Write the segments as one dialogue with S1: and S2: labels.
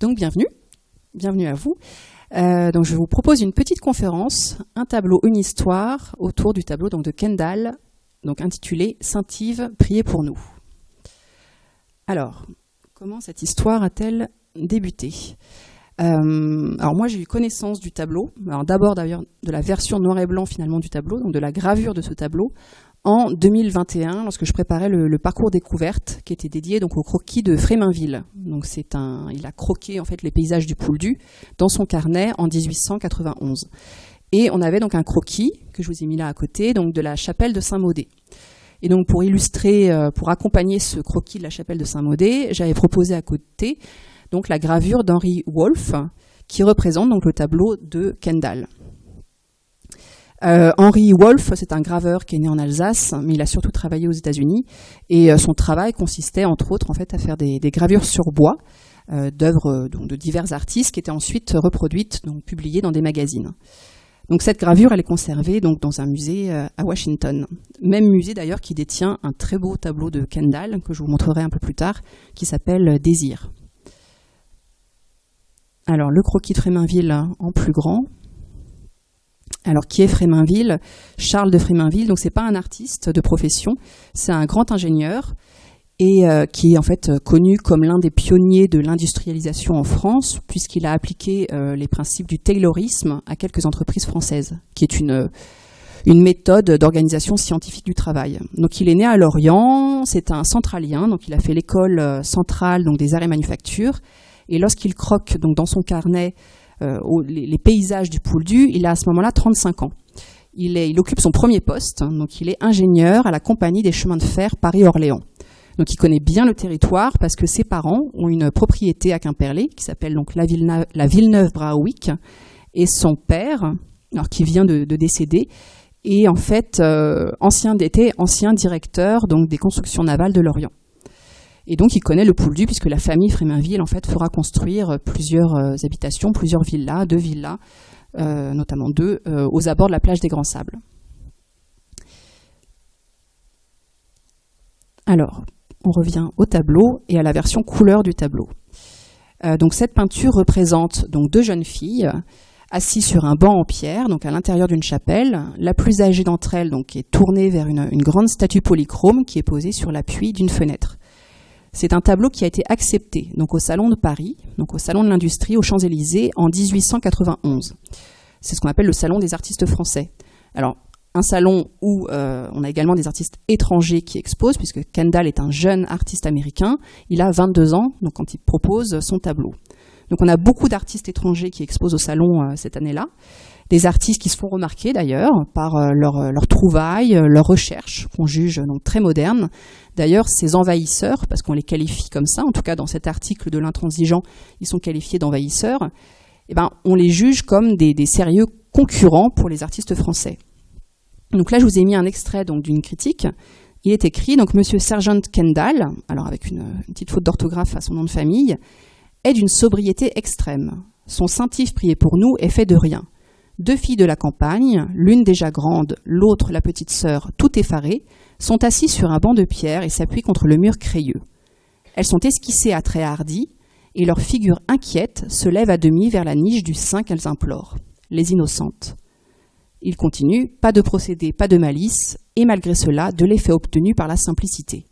S1: Donc bienvenue à vous. Donc je vous propose une petite conférence, un tableau, une histoire, autour du tableau donc, de Kendall, donc intitulé « Saint-Yves, priez pour nous ». Alors, comment cette histoire a-t-elle débuté ? Alors moi j'ai eu connaissance du tableau, alors d'abord d'ailleurs de la version noir et blanc finalement du tableau, donc de la gravure de ce tableau, en 2021 lorsque je préparais le parcours découverte qui était dédié donc au croquis de Fréminville. Donc il a croqué en fait les paysages du Pouldu dans son carnet en 1891. Et on avait donc un croquis que je vous ai mis là à côté, donc de la chapelle de Saint-Maudé. Et donc pour illustrer, pour accompagner ce croquis de la chapelle de Saint-Maudé, j'avais proposé à côté donc la gravure d'Henry Wolff qui représente donc le tableau de Kendall. Henry Wolff, c'est un graveur qui est né en Alsace, mais il a surtout travaillé aux États-Unis. Et son travail consistait, entre autres, en fait, à faire des gravures sur bois d'œuvres de divers artistes qui étaient ensuite reproduites, donc publiées dans des magazines. Donc cette gravure, elle est conservée donc dans un musée à Washington. Même musée d'ailleurs qui détient un très beau tableau de Kendall que je vous montrerai un peu plus tard, qui s'appelle Désir. Alors le croquis de Fréminville en plus grand. Alors, qui est Fréminville ? Charles de Fréminville, donc c'est pas un artiste de profession, c'est un grand ingénieur et qui est en fait connu comme l'un des pionniers de l'industrialisation en France, puisqu'il a appliqué les principes du taylorisme à quelques entreprises françaises, qui est une méthode d'organisation scientifique du travail. Donc, il est né à Lorient, c'est un centralien, donc il a fait l'école centrale donc des arts et manufactures, et lorsqu'il croque donc dans son carnet les paysages du Pouldu, il a à ce moment-là 35 ans. Il occupe son premier poste, donc il est ingénieur à la compagnie des chemins de fer Paris-Orléans. Donc il connaît bien le territoire parce que ses parents ont une propriété à Quimperlé qui s'appelle donc la Villeneuve-Brahoïc, et son père, alors qui vient de décéder, est en fait ancien directeur donc des constructions navales de Lorient. Et donc, il connaît le Pouldu puisque la famille Fréminville, en fait, fera construire plusieurs habitations, plusieurs villas, 2 villas, notamment 2, aux abords de la plage des Grands Sables. Alors, on revient au tableau et à la version couleur du tableau. Donc, cette peinture représente donc 2 jeunes filles assises sur un banc en pierre, donc à l'intérieur d'une chapelle. La plus âgée d'entre elles donc, est tournée vers une grande statue polychrome qui est posée sur l'appui d'une fenêtre. C'est un tableau qui a été accepté donc au Salon de Paris, donc au Salon de l'Industrie, aux Champs-Élysées, en 1891. C'est ce qu'on appelle le Salon des artistes français. Alors, un salon où on a également des artistes étrangers qui exposent, puisque Kendall est un jeune artiste américain. Il a 22 ans donc quand il propose son tableau. Donc on a beaucoup d'artistes étrangers qui exposent au salon cette année-là. Des artistes qui se font remarquer d'ailleurs par leurs trouvailles, leurs recherches, qu'on juge donc très modernes. D'ailleurs, ces envahisseurs, parce qu'on les qualifie comme ça, en tout cas dans cet article de l'Intransigeant, ils sont qualifiés d'envahisseurs, on les juge comme des sérieux concurrents pour les artistes français. Donc là, je vous ai mis un extrait donc, d'une critique. Il est écrit, donc Monsieur Sergeant Kendall, alors avec une petite faute d'orthographe à son nom de famille, est d'une sobriété extrême. Son Saint-Yves prié pour nous est fait de rien. 2 filles de la campagne, l'une déjà grande, l'autre la petite sœur, tout effarée, sont assises sur un banc de pierre et s'appuient contre le mur crayeux. Elles sont esquissées à traits hardis, et leurs figures inquiètes se lèvent à demi vers la niche du sein qu'elles implorent. Les innocentes. Il continue, pas de procédé, pas de malice, et malgré cela, de l'effet obtenu par la simplicité.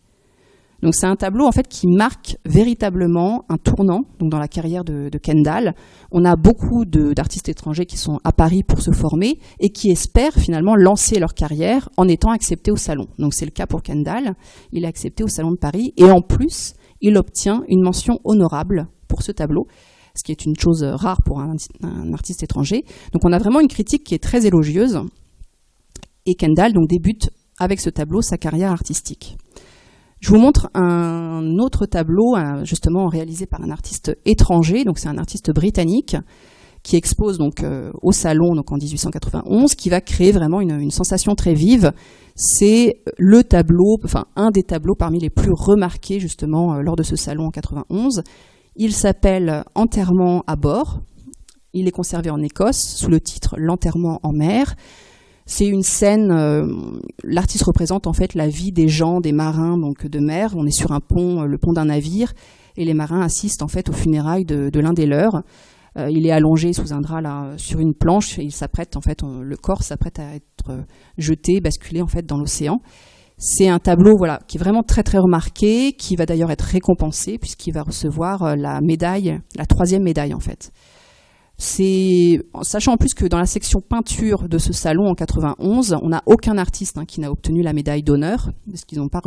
S1: Donc c'est un tableau en fait qui marque véritablement un tournant donc dans la carrière de Kendall. On a beaucoup d'artistes étrangers qui sont à Paris pour se former et qui espèrent finalement lancer leur carrière en étant acceptés au salon. Donc c'est le cas pour Kendall, il est accepté au salon de Paris et en plus il obtient une mention honorable pour ce tableau, ce qui est une chose rare pour un artiste étranger. Donc on a vraiment une critique qui est très élogieuse et Kendall donc débute avec ce tableau sa carrière artistique. Je vous montre un autre tableau, justement réalisé par un artiste étranger, donc c'est un artiste britannique qui expose donc au salon donc en 1891, qui va créer vraiment une sensation très vive. C'est le tableau, enfin un des tableaux parmi les plus remarqués justement lors de ce salon en 91. Il s'appelle Enterrement à bord. Il est conservé en Écosse sous le titre L'enterrement en mer. C'est une scène, l'artiste représente en fait la vie des gens, des marins donc de mer. On est sur un pont, le pont d'un navire, et les marins assistent en fait aux funérailles de l'un des leurs. Il est allongé sous un drap là sur une planche et il s'apprête en fait, le corps s'apprête à être jeté, basculé en fait dans l'océan. C'est un tableau voilà qui est vraiment très très remarqué, qui va d'ailleurs être récompensé puisqu'il va recevoir la médaille, la 3e médaille en fait. Sachant en plus que dans la section peinture de ce salon en 91, on n'a aucun artiste qui n'a obtenu la médaille d'honneur, parce qu'ils n'ont pas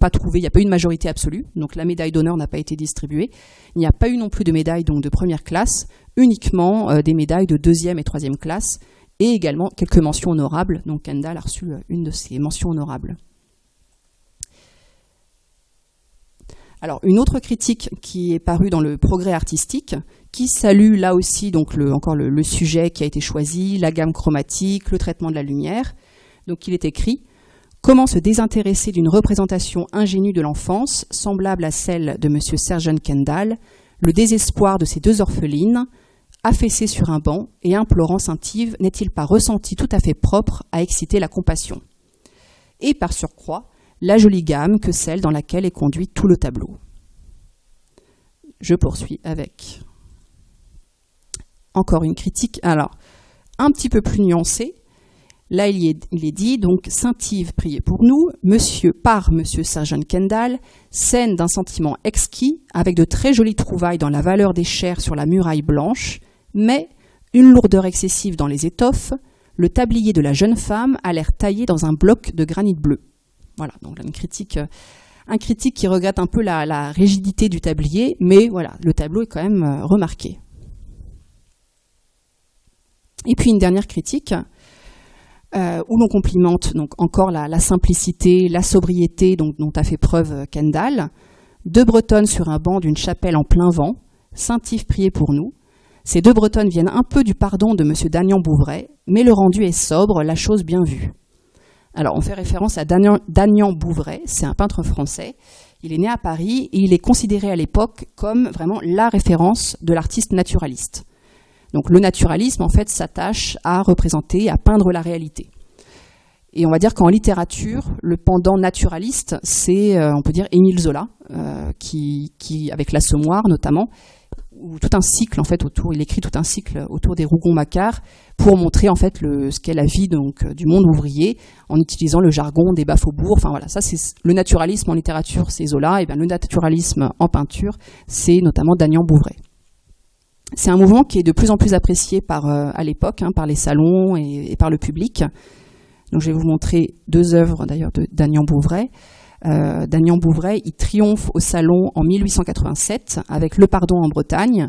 S1: trouvé, il n'y a pas eu de majorité absolue, donc la médaille d'honneur n'a pas été distribuée. Il n'y a pas eu non plus de médaille donc de première classe, uniquement des médailles de 2e et 3e classe, et également quelques mentions honorables. Donc Kendall a reçu une de ces mentions honorables. Alors, une autre critique qui est parue dans le Progrès artistique, qui salue là aussi donc encore le sujet qui a été choisi, la gamme chromatique, le traitement de la lumière. Donc il est écrit « Comment se désintéresser d'une représentation ingénue de l'enfance, semblable à celle de M. Sergeant Kendall, le désespoir de ces 2 orphelines, affaissées sur un banc et implorant Saint-Yves, n'est-il pas ressenti tout à fait propre à exciter la compassion ?» Et par surcroît, la jolie gamme que celle dans laquelle est conduit tout le tableau. Je poursuis avec encore une critique, alors un petit peu plus nuancée. Là, il est dit, donc, Saint-Yves, priez pour nous, par Monsieur Sergeant Kendall, scène d'un sentiment exquis, avec de très jolies trouvailles dans la valeur des chairs sur la muraille blanche, mais une lourdeur excessive dans les étoffes, le tablier de la jeune femme a l'air taillé dans un bloc de granit bleu. Voilà, donc un critique qui regrette un peu la rigidité du tablier, mais voilà, le tableau est quand même remarqué. Et puis une dernière critique, où l'on complimente donc encore la simplicité, la sobriété dont a fait preuve Kendall. 2 Bretonnes sur un banc d'une chapelle en plein vent, Saint-Yves priez pour nous. Ces 2 Bretonnes viennent un peu du pardon de M. Dagnan-Bouvray, mais le rendu est sobre, la chose bien vue. Alors, on fait référence à Dagnan-Bouvray, c'est un peintre français. Il est né à Paris et il est considéré à l'époque comme vraiment la référence de l'artiste naturaliste. Donc, le naturalisme, en fait, s'attache à représenter, à peindre la réalité. Et on va dire qu'en littérature, le pendant naturaliste, c'est, on peut dire, Émile Zola, qui avec l'Assommoir notamment, ou tout un cycle en fait il écrit tout un cycle autour des Rougon-Macquart pour montrer en fait ce qu'est la vie donc du monde ouvrier en utilisant le jargon des bas faubourgs. Enfin voilà, ça c'est le naturalisme en littérature, c'est Zola, et bien le naturalisme en peinture, c'est notamment Dagnan-Bouvray. C'est un mouvement qui est de plus en plus apprécié à l'époque, par les salons et par le public. Donc je vais vous montrer 2 œuvres d'ailleurs de Dagnan-Bouvray. Dagnan-Bouvray, il triomphe au salon en 1887 avec Le Pardon en Bretagne,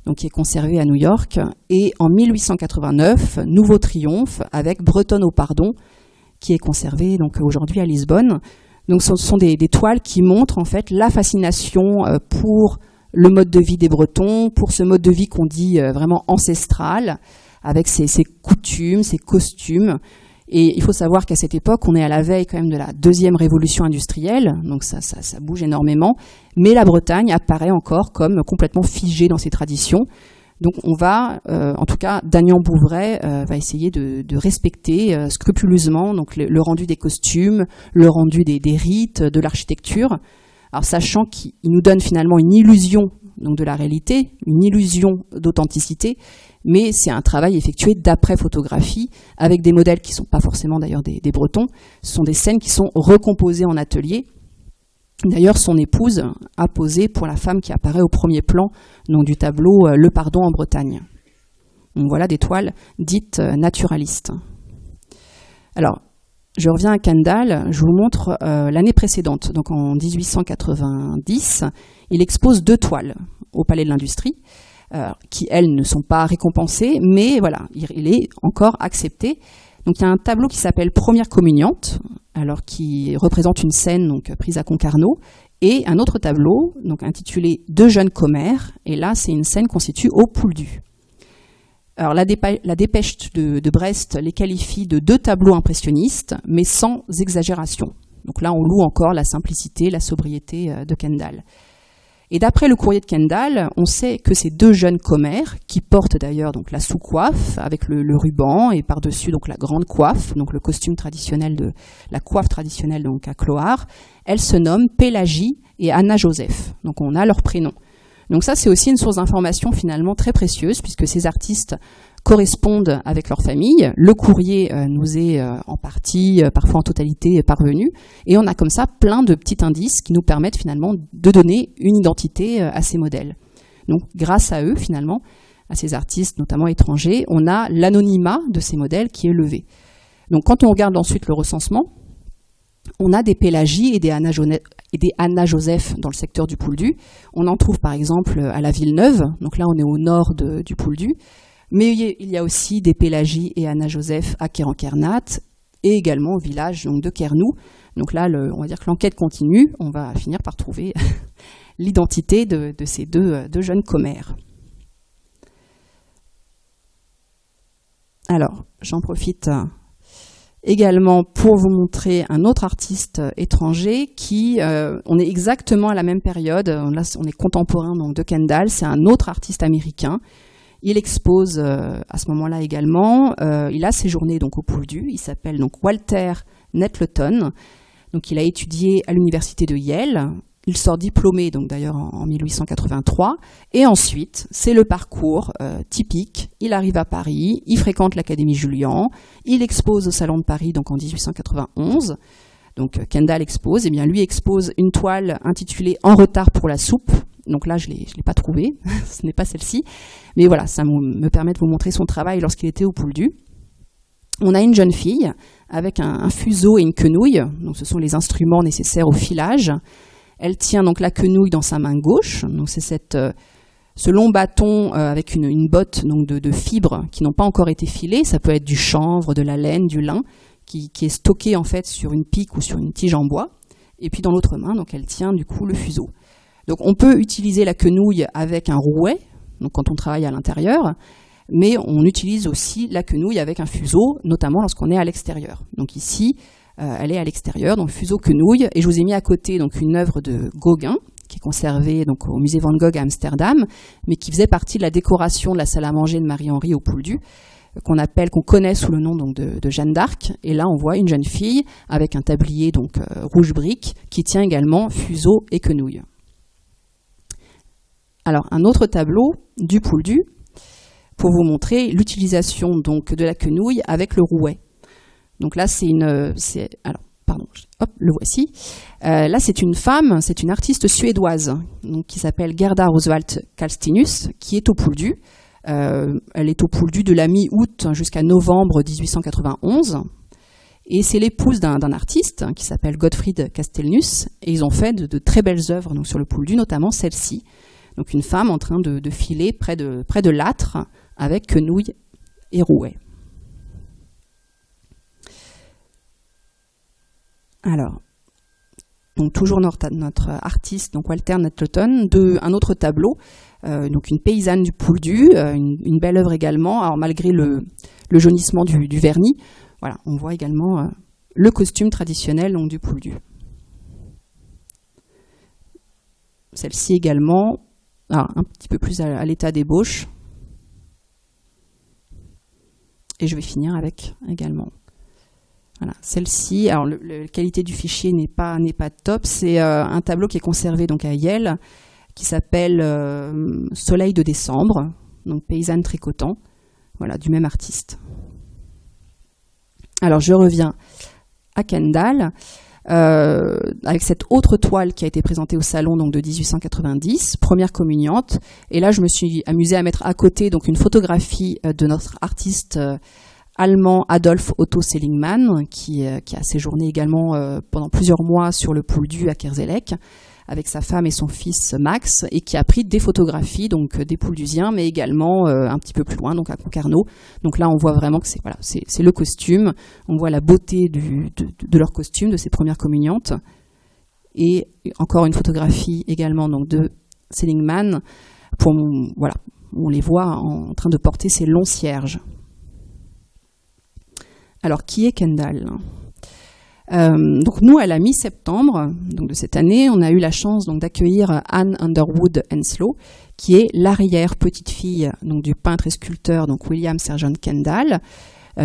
S1: donc qui est conservé à New York, et en 1889, nouveau triomphe avec Bretonne au Pardon, qui est conservé donc aujourd'hui à Lisbonne. Donc ce sont des toiles qui montrent en fait la fascination pour le mode de vie des Bretons, pour ce mode de vie qu'on dit vraiment ancestral, avec ses coutumes, ses costumes. Et il faut savoir qu'à cette époque, on est à la veille quand même de la 2e révolution industrielle, donc ça bouge énormément, mais la Bretagne apparaît encore comme complètement figée dans ses traditions. Donc on va, en tout cas, Dagnan-Bouvray va essayer de respecter scrupuleusement donc le rendu des costumes, le rendu des rites, de l'architecture. Alors sachant qu'il nous donne finalement une illusion donc de la réalité, une illusion d'authenticité, mais c'est un travail effectué d'après-photographie avec des modèles qui ne sont pas forcément d'ailleurs des Bretons. Ce sont des scènes qui sont recomposées en atelier. D'ailleurs, son épouse a posé pour la femme qui apparaît au premier plan donc du tableau Le Pardon en Bretagne. Donc voilà des toiles dites naturalistes. Alors, je reviens à Kendall, je vous montre l'année précédente, donc en 1890, il expose 2 toiles au Palais de l'Industrie, qui, elles, ne sont pas récompensées, mais voilà, il est encore accepté. Donc il y a un tableau qui s'appelle Première communiante, alors qui représente une scène donc, prise à Concarneau, et un autre tableau donc, intitulé Deux jeunes commères, et là c'est une scène qu'on situe au Pouldu. Alors la dépêche de Brest les qualifie de 2 tableaux impressionnistes, mais sans exagération. Donc là on loue encore la simplicité, la sobriété de Kendall. Et d'après le courrier de Kendall, on sait que ces deux jeunes commères, qui portent d'ailleurs donc la sous-coiffe avec le ruban et par-dessus donc la grande coiffe, donc le costume traditionnel la coiffe traditionnelle donc à Clohars, elles se nomment Pélagie et Anna-Joseph. Donc on a leur prénom. Donc ça c'est aussi une source d'information finalement très précieuse puisque ces artistes correspondent avec leur famille. Le courrier nous est en partie, parfois en totalité, parvenu. Et on a comme ça plein de petits indices qui nous permettent finalement de donner une identité à ces modèles. Donc grâce à eux, finalement, à ces artistes, notamment étrangers, on a l'anonymat de ces modèles qui est levé. Donc quand on regarde ensuite le recensement, on a des Pélagie et des Anna-Joseph dans le secteur du Pouldu. On en trouve par exemple à la Villeneuve, donc là on est au nord du Pouldu. Mais il y a aussi des Pélagie et Anna-Joseph à Kerenkernat et également au village donc, de Kernou. Donc là, on va dire que l'enquête continue. On va finir par trouver l'identité de ces deux jeunes commères. Alors, j'en profite également pour vous montrer un autre artiste étranger qui, on est exactement à la même période. Là, on est contemporain donc, de Kendall. C'est un autre artiste américain. Il expose à ce moment-là également. Il a séjourné donc au Pouldu. Il s'appelle donc Walter Nettleton. Donc il a étudié à l'université de Yale. Il sort diplômé donc d'ailleurs en 1883. Et ensuite, c'est le parcours typique. Il arrive à Paris, il fréquente l'Académie Julian, il expose au Salon de Paris donc en 1891. Donc Kendall expose. Eh bien lui expose une toile intitulée En retard pour la soupe. Donc là, je l'ai pas trouvé, ce n'est pas celle-ci. Mais voilà, ça me permet de vous montrer son travail lorsqu'il était au Pouldu. On a une jeune fille avec un fuseau et une quenouille. Donc ce sont les instruments nécessaires au filage. Elle tient donc la quenouille dans sa main gauche. Donc c'est ce long bâton avec une botte donc de fibres qui n'ont pas encore été filées. Ça peut être du chanvre, de la laine, du lin, qui est stocké en fait sur une pique ou sur une tige en bois. Et puis dans l'autre main, donc elle tient du coup le fuseau. Donc on peut utiliser la quenouille avec un rouet, donc quand on travaille à l'intérieur, mais on utilise aussi la quenouille avec un fuseau, notamment lorsqu'on est à l'extérieur. Donc ici, elle est à l'extérieur, donc fuseau-quenouille, et je vous ai mis à côté donc une œuvre de Gauguin, qui est conservée donc, au musée Van Gogh à Amsterdam, mais qui faisait partie de la décoration de la salle à manger de Marie-Henri au Pouldu, qu'on connaît sous le nom donc, de Jeanne d'Arc. Et là, on voit une jeune fille avec un tablier donc rouge brique, qui tient également fuseau et quenouille. Alors, un autre tableau du Pouldu pour vous montrer l'utilisation donc de la quenouille avec le rouet. Donc là, le voici. Là, c'est une femme, c'est une artiste suédoise donc, qui s'appelle Gerda Roswald Kalstinus, qui est au Pouldu. Elle est au Pouldu de la mi-août jusqu'à novembre 1891. Et c'est l'épouse d'un artiste qui s'appelle Gottfried Castellnus. Et ils ont fait de très belles œuvres donc, sur le Pouldu, notamment celle-ci. Donc une femme en train de filer près de l'âtre avec quenouille et rouet. Alors, donc toujours notre artiste, donc Walter Nettleton, un autre tableau, donc une paysanne du Pouldu, une belle œuvre également. Alors malgré le jaunissement du vernis, voilà, on voit également le costume traditionnel donc, du Pouldu. Celle-ci également. Alors, un petit peu plus à l'état d'ébauche. Et je vais finir avec également. Voilà, celle-ci, alors la qualité du fichier n'est pas top. C'est un tableau qui est conservé donc à Yale, qui s'appelle Soleil de décembre, donc paysanne tricotant, voilà, du même artiste. Alors je reviens à Kendall. Avec cette autre toile qui a été présentée au salon donc, de 1890, première communiante. Et là, je me suis amusée à mettre à côté donc, une photographie de notre artiste allemand Adolf Otto Seligmann, qui a séjourné également pendant plusieurs mois sur le Pouldu à Kerselec, avec sa femme et son fils Max, et qui a pris des photographies donc, des Pouldusiens, mais également un petit peu plus loin, donc à Concarneau. Donc là, on voit vraiment que c'est le costume, on voit la beauté de leur costume, de ces premières communiantes, et encore une photographie également donc, de Seligmann, voilà, on les voit en train de porter ces longs cierges. Alors, qui est Kendall ? Donc nous, à la mi-septembre de cette année, on a eu la chance d'accueillir Anne Underwood Henslow, qui est l'arrière petite-fille du peintre et sculpteur William Sergeant Kendall.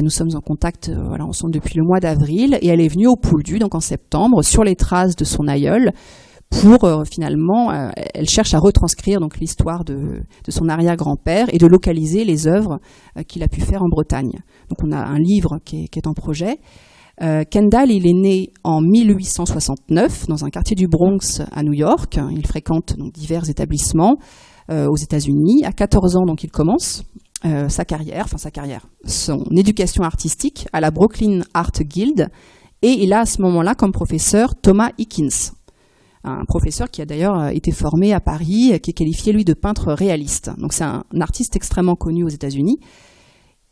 S1: Nous sommes en contact ensemble depuis le mois d'avril, et elle est venue au Pouldu en septembre sur les traces de son aïeul pour finalement, elle cherche à retranscrire l'histoire de son arrière-grand-père et de localiser les œuvres qu'il a pu faire en Bretagne. Donc on a un livre qui est en projet. Kendall, il est né en 1869 dans un quartier du Bronx à New York. Il fréquente divers établissements aux États-Unis. À 14 ans, il commence son éducation artistique à la Brooklyn Art Guild, et il a à ce moment-là comme professeur Thomas Eakins, un professeur qui a d'ailleurs été formé à Paris, qui est qualifié lui de peintre réaliste. Donc c'est un artiste extrêmement connu aux États-Unis.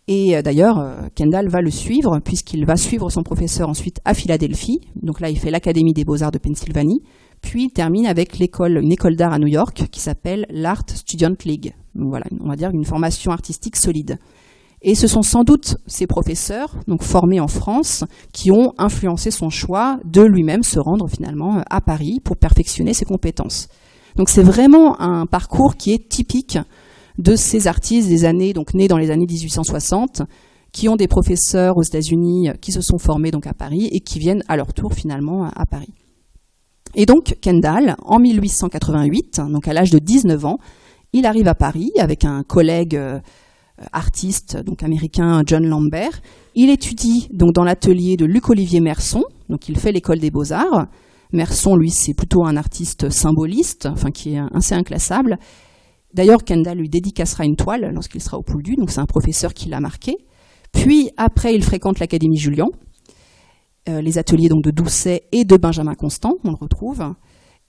S1: Et d'ailleurs, Kendall va le suivre, puisqu'il va suivre son professeur ensuite à Philadelphie. Donc là, il fait l'Académie des Beaux-Arts de Pennsylvanie, puis il termine avec une école d'art à New York qui s'appelle l'Art Student League. Donc voilà, on va dire une formation artistique solide. Et ce sont sans doute ces professeurs, formés en France, qui ont influencé son choix de lui-même se rendre finalement à Paris pour perfectionner ses compétences. Donc c'est vraiment un parcours qui est typique de ces artistes des années, nés dans les années 1860, qui ont des professeurs aux États-Unis qui se sont formés à Paris et qui viennent à leur tour finalement à Paris. Et donc Kendall, en 1888, à l'âge de 19 ans, il arrive à Paris avec un collègue artiste américain, John Lambert. Il étudie dans l'atelier de Luc-Olivier Merson, il fait l'école des Beaux-Arts. Merson, lui, c'est plutôt un artiste symboliste, qui est assez inclassable. D'ailleurs, Kendall lui dédicacera une toile lorsqu'il sera au Pouldu, donc c'est un professeur qui l'a marqué. Puis après, il fréquente l'Académie Julian, les ateliers de Doucet et de Benjamin Constant, on le retrouve.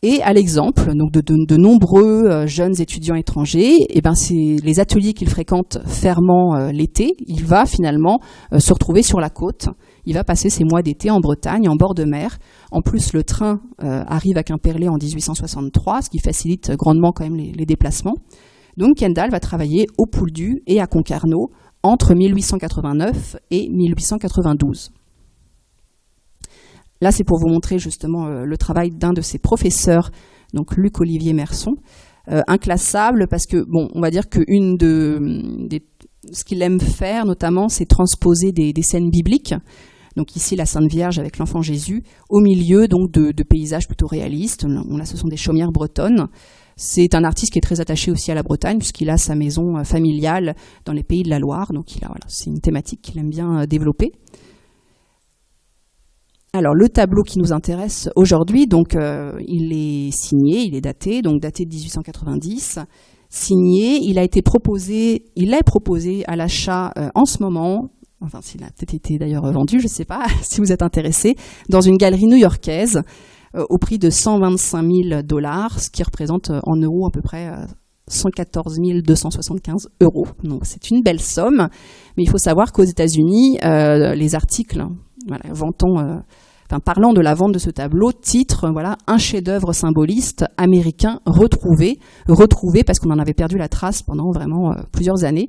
S1: Et à l'exemple de nombreux jeunes étudiants étrangers, c'est les ateliers qu'il fréquente fermement l'été. Il va finalement se retrouver sur la côte. Il va passer ses mois d'été en Bretagne, en bord de mer. En plus, le train arrive à Quimperlé en 1863, ce qui facilite grandement quand même les déplacements. Donc Kendall va travailler au Pouldu et à Concarneau entre 1889 et 1892. Là, c'est pour vous montrer justement le travail d'un de ses professeurs, Luc-Olivier Merson, inclassable parce que, on va dire que ce qu'il aime faire notamment, c'est transposer des scènes bibliques. Donc ici, la Sainte Vierge avec l'enfant Jésus, au milieu de paysages plutôt réalistes. Là, ce sont des chaumières bretonnes. C'est un artiste qui est très attaché aussi à la Bretagne, puisqu'il a sa maison familiale dans les pays de la Loire. Donc c'est une thématique qu'il aime bien développer. Alors le tableau qui nous intéresse aujourd'hui, il est signé, il est daté, daté de 1890, signé, il est proposé à l'achat en ce moment, s'il a peut-être été d'ailleurs vendu, je ne sais pas, si vous êtes intéressé, dans une galerie new-yorkaise au prix de $125 000, ce qui représente en euros à peu près 114 275 €. Donc c'est une belle somme, mais il faut savoir qu'aux États-Unis, les articles parlant de la vente de ce tableau, titre un chef-d'œuvre symboliste américain retrouvé parce qu'on en avait perdu la trace pendant vraiment plusieurs années.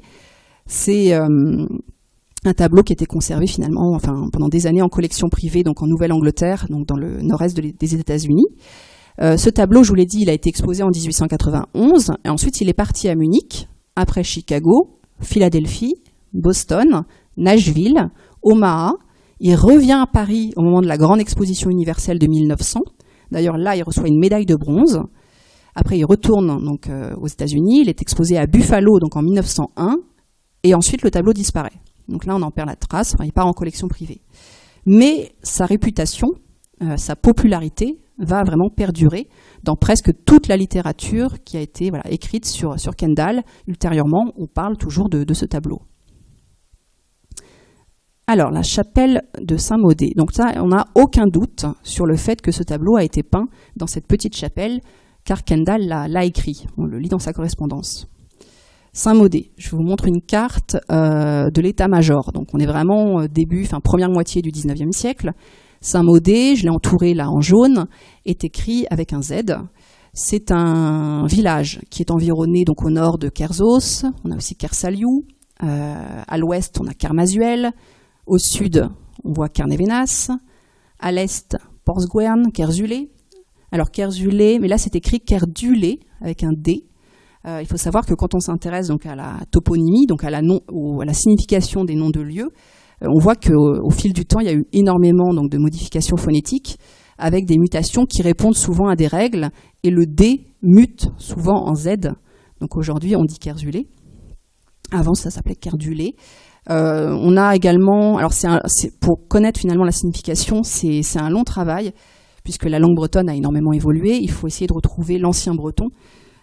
S1: C'est un tableau qui était conservé finalement pendant des années en collection privée, en Nouvelle-Angleterre, dans le nord-est des États-Unis. Ce tableau, je vous l'ai dit, il a été exposé en 1891, et ensuite il est parti à Munich, après Chicago, Philadelphie, Boston, Nashville, Omaha. Il revient à Paris au moment de la grande exposition universelle de 1900. D'ailleurs, là, il reçoit une médaille de bronze. Après, il retourne aux États-Unis. Il est exposé à Buffalo en 1901. Et ensuite, le tableau disparaît. Donc là, on en perd la trace. Il part en collection privée. Mais sa réputation, sa popularité va vraiment perdurer dans presque toute la littérature qui a été écrite sur Kendall. Ultérieurement, on parle toujours de ce tableau. Alors, la chapelle de Saint-Maudé. Donc ça, on n'a aucun doute sur le fait que ce tableau a été peint dans cette petite chapelle, car Kendall l'a écrit. On le lit dans sa correspondance. Saint-Maudé. Je vous montre une carte de l'état-major. Donc on est vraiment première moitié du 19e siècle. Saint-Maudé, je l'ai entouré là en jaune, est écrit avec un Z. C'est un village qui est environné au nord de Kerzos. On a aussi Kersaliou. À l'ouest, on a Kermasuel. Au sud, on voit Carnévenas. À l'est, Porsguern, Kerzulé. Alors Kerzulé, mais là c'est écrit Kerdulé avec un D. Il faut savoir que quand on s'intéresse donc à la toponymie, donc à la signification des noms de lieux, on voit qu'au fil du temps, il y a eu énormément donc, de modifications phonétiques avec des mutations qui répondent souvent à des règles, et le D mute souvent en Z. Donc aujourd'hui, on dit Kerzulé. Avant, ça s'appelait Kerdulé. On a également, alors pour connaître finalement la signification, c'est un long travail, puisque la langue bretonne a énormément évolué. Il faut essayer de retrouver l'ancien breton,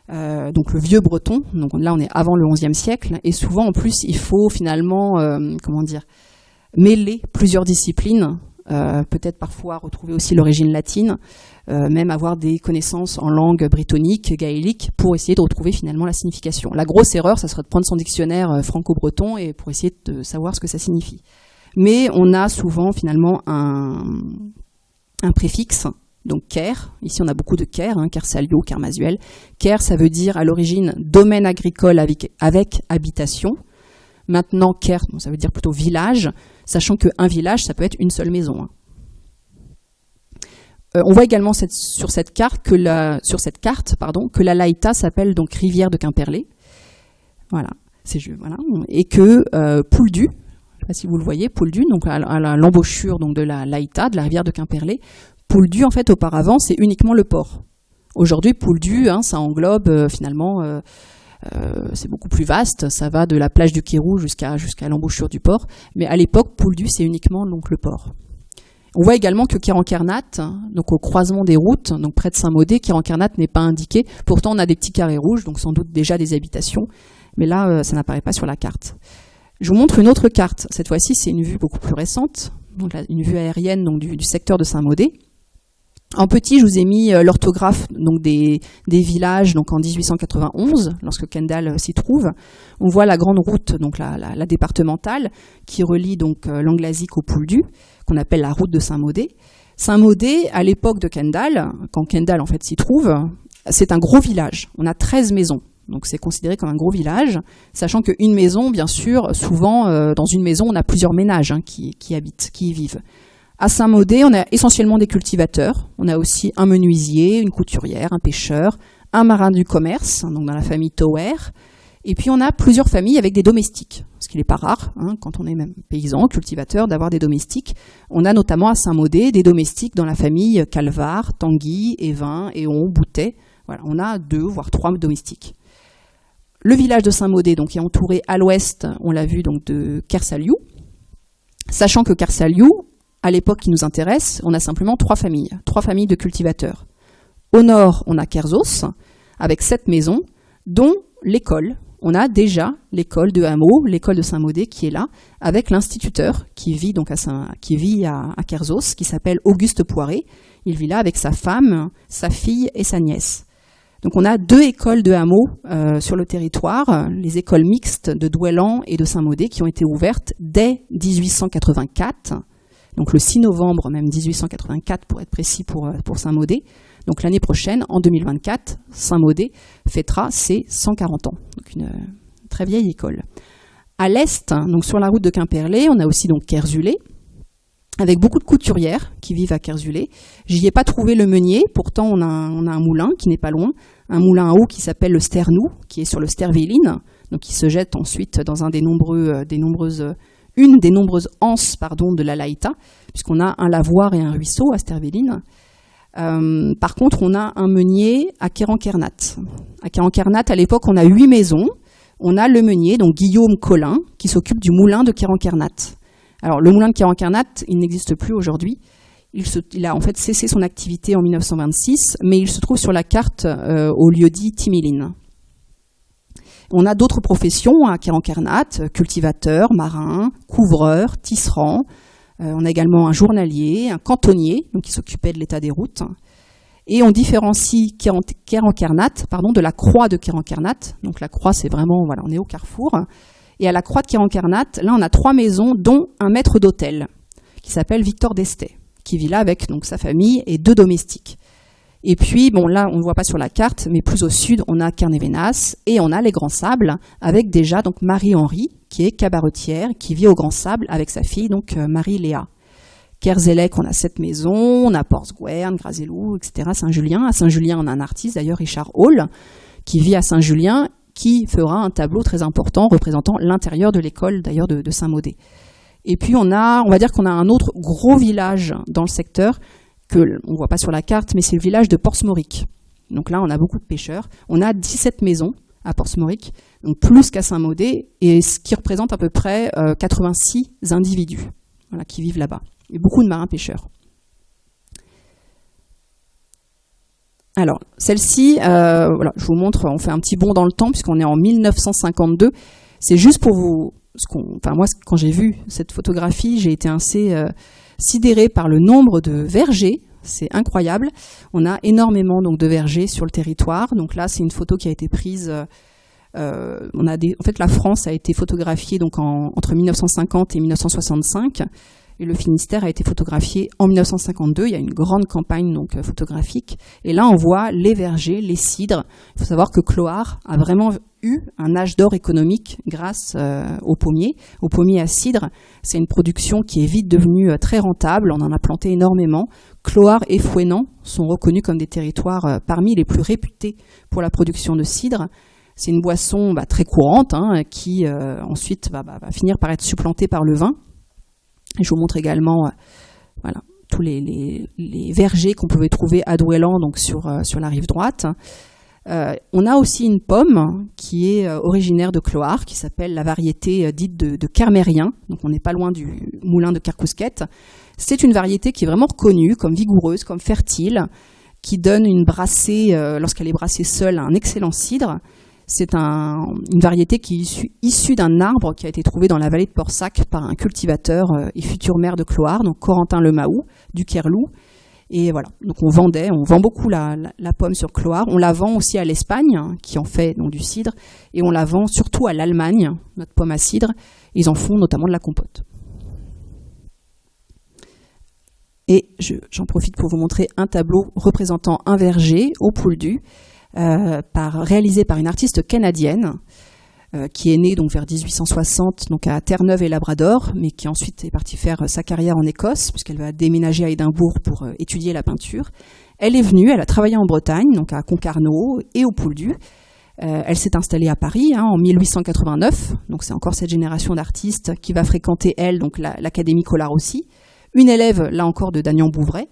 S1: donc le vieux breton. Donc là, on est avant le XIe siècle, et souvent, en plus, il faut finalement, mêler plusieurs disciplines, peut-être parfois retrouver aussi l'origine latine, même avoir des connaissances en langue brittonique, gaélique, pour essayer de retrouver finalement la signification. La grosse erreur, ça serait de prendre son dictionnaire franco-breton et pour essayer de savoir ce que ça signifie. Mais on a souvent finalement un préfixe, donc ker. Ici on a beaucoup de ker, Kersalio, Kermasuel. Ker, ça veut dire à l'origine domaine agricole avec habitation. Maintenant, ker, ça veut dire plutôt village, sachant qu'un village, ça peut être une seule maison. On voit également sur cette carte que la Laïta s'appelle donc rivière de Quimperlé. Voilà, voilà. Et que Pouldu, je ne sais pas si vous le voyez, Pouldu, donc à l'embouchure donc de la Laïta, de la rivière de Quimperlé. Pouldu, en fait, auparavant, c'est uniquement le port. Aujourd'hui, Pouldu, ça englobe finalement. C'est beaucoup plus vaste, ça va de la plage du Quérou jusqu'à l'embouchure du port, mais à l'époque, Pouldu, c'est uniquement donc, le port. On voit également que Kerenkernat, donc au croisement des routes, donc près de Saint-Maudé, Kerenkernat n'est pas indiqué, pourtant on a des petits carrés rouges, donc sans doute déjà des habitations, mais là, ça n'apparaît pas sur la carte. Je vous montre une autre carte, cette fois-ci, c'est une vue beaucoup plus récente, donc une vue aérienne donc, du secteur de Saint-Maudé. En petit, je vous ai mis l'orthographe donc des villages donc en 1891, lorsque Kendal s'y trouve. On voit la grande route, donc la départementale, qui relie donc l'Anglasique au Pouldu, qu'on appelle la route de Saint-Maudé. Saint-Maudé, à l'époque de Kendal, quand Kendal en fait s'y trouve, c'est un gros village. On a 13 maisons, donc c'est considéré comme un gros village, sachant qu'une maison, bien sûr, souvent dans une maison, on a plusieurs ménages qui habitent, qui y vivent. À Saint-Maudé, on a essentiellement des cultivateurs. On a aussi un menuisier, une couturière, un pêcheur, un marin du commerce, donc dans la famille Tower. Et puis on a plusieurs familles avec des domestiques, ce qui n'est pas rare, quand on est même paysan, cultivateur, d'avoir des domestiques. On a notamment à Saint-Maudé des domestiques dans la famille Calvar, Tanguy, Évin, Éon, Boutet. Voilà, on a 2 voire 3 domestiques. Le village de Saint-Maudé donc, est entouré à l'ouest, on l'a vu, donc, de Kersaliou. Sachant que Kersaliou, à l'époque qui nous intéresse, on a simplement 3 familles de cultivateurs. Au nord, on a Kerzos, avec 7 maisons, dont l'école. On a déjà l'école de Hameau, l'école de Saint-Maudé qui est là, avec l'instituteur qui vit donc à Kerzos, qui s'appelle Auguste Poiré. Il vit là avec sa femme, sa fille et sa nièce. Donc on a 2 écoles de Hameau sur le territoire, les écoles mixtes de Douailan et de Saint-Maudé, qui ont été ouvertes dès 1884. Donc le 6 novembre, même 1884 pour être précis pour Saint-Maudé. Donc l'année prochaine, en 2024, Saint-Maudé fêtera ses 140 ans. Donc une très vieille école. À l'est, donc sur la route de Quimperlé, on a aussi donc Kerzulé, avec beaucoup de couturières qui vivent à Kerzulé. J'y ai pas trouvé le meunier, pourtant on a un moulin qui n'est pas loin, un moulin à eau qui s'appelle le Sternou, qui est sur le Stervéline, donc qui se jette ensuite dans une des nombreuses anses de la Laïta, puisqu'on a un lavoir et un ruisseau à Stervéline. Par contre, on a un meunier à Kerenkernat. À Kerenkernat, à l'époque, on a 8 maisons. On a le meunier, donc Guillaume Collin, qui s'occupe du moulin de Kerenkernat. Alors, le moulin de Kerenkernat, il n'existe plus aujourd'hui. Il a en fait cessé son activité en 1926, mais il se trouve sur la carte au lieu-dit Timiline. On a d'autres professions à Kerenkernat, cultivateurs, marins, couvreurs, tisserands. On a également un journalier, un cantonnier, donc qui s'occupait de l'état des routes. Et on différencie Kerenkernat, de la croix de Kerenkernat. Donc la croix, c'est vraiment, voilà, on est au carrefour. Et à la croix de Kerenkernat, là, on a 3 maisons, dont un maître d'hôtel, qui s'appelle Victor d'Estey, qui vit là avec donc, sa famille et 2 domestiques. Et puis, bon, là, on ne voit pas sur la carte, mais plus au sud, on a Kernévenas et on a les Grands Sables, avec déjà donc Marie-Henri, qui est cabaretière, qui vit au Grand Sable avec sa fille, donc Marie-Léa. Kerzelec, on a 7 maisons, on a Portsgouern, Grazelou, etc. Saint-Julien. À Saint-Julien, on a un artiste, d'ailleurs Richard Hall, qui vit à Saint-Julien, qui fera un tableau très important représentant l'intérieur de l'école, d'ailleurs, de Saint-Maudé. Et puis on va dire qu'on a un autre gros village dans le secteur, que on ne voit pas sur la carte, mais c'est le village de Portsmoric. Donc là, on a beaucoup de pêcheurs. On a 17 maisons à Portsmoric, donc plus qu'à Saint-Maudé, et ce qui représente à peu près 86 individus, voilà, qui vivent là-bas. Et beaucoup de marins-pêcheurs. Alors, celle-ci, voilà, je vous montre, on fait un petit bond dans le temps, puisqu'on est en 1952. C'est juste pour vous... Enfin, moi, quand j'ai vu cette photographie, j'ai été assez sidérée par le nombre de vergers. C'est incroyable. On a énormément donc de vergers sur le territoire. Donc là, c'est une photo qui a été prise. En fait, la France a été photographiée donc entre 1950 et 1965, et le Finistère a été photographié en 1952. Il y a une grande campagne donc photographique. Et là, on voit les vergers, les cidres. Il faut savoir que Clohars a vraiment eu un âge d'or économique grâce aux pommiers à cidre. C'est une production qui est vite devenue très rentable. On en a planté énormément. Clohars et Fouesnant sont reconnus comme des territoires parmi les plus réputés pour la production de cidre. C'est une boisson très courante qui ensuite va finir par être supplantée par le vin. Et je vous montre également voilà, tous les vergers qu'on pouvait trouver à Douélan, donc sur la rive droite. On a aussi une pomme qui est originaire de Clohars, qui s'appelle la variété dite de Kermérien. Donc on n'est pas loin du moulin de Kerkousket. C'est une variété qui est vraiment reconnue comme vigoureuse, comme fertile, qui donne une brassée, lorsqu'elle est brassée seule, un excellent cidre. C'est une variété qui est issue d'un arbre qui a été trouvé dans la vallée de Porsac par un cultivateur et futur maire de Clohars, donc Corentin Lemaou, du Kerlou. Et voilà, donc on vend beaucoup la pomme sur Clohars. On la vend aussi à l'Espagne, qui en fait donc, du cidre, et on la vend surtout à l'Allemagne, notre pomme à cidre. Ils en font notamment de la compote. Et j'en profite pour vous montrer un tableau représentant un verger au Pouldu, réalisé par une artiste canadienne qui est née donc vers 1860 donc à Terre-Neuve et Labrador, mais qui ensuite est partie faire sa carrière en Écosse puisqu'elle va déménager à Édimbourg pour étudier la peinture. Elle est venue, elle a travaillé en Bretagne, donc à Concarneau et au Pouldu. Elle s'est installée à Paris en 1889, donc c'est encore cette génération d'artistes qui va fréquenter elle donc l'Académie Collard aussi. Une élève là encore de Dagnan Bouvray.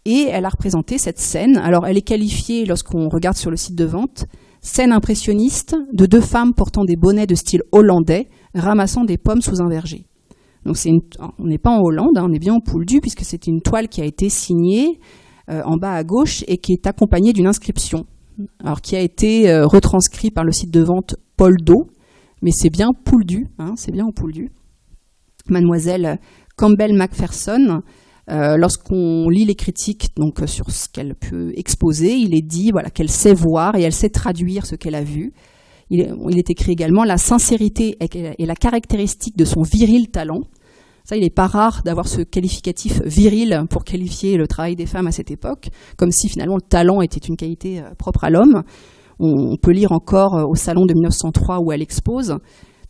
S1: Et elle a représenté cette scène. Alors, elle est qualifiée, lorsqu'on regarde sur le site de vente, scène impressionniste de 2 femmes portant des bonnets de style hollandais, ramassant des pommes sous un verger. Donc, on n'est pas en Hollande, on est bien au Pouldu, puisque c'est une toile qui a été signée en bas à gauche et qui est accompagnée d'une inscription. Alors, qui a été retranscrit par le site de vente Paul Do, mais c'est bien Pouldu, c'est bien au Pouldu. Mademoiselle Campbell Macpherson. Lorsqu'on lit les critiques donc sur ce qu'elle peut exposer, il est dit voilà, qu'elle sait voir et elle sait traduire ce qu'elle a vu. Il est écrit également la sincérité et la caractéristique de son viril talent. Ça, il n'est pas rare d'avoir ce qualificatif viril pour qualifier le travail des femmes à cette époque, comme si finalement le talent était une qualité propre à l'homme. On peut lire encore au salon de 1903 où elle expose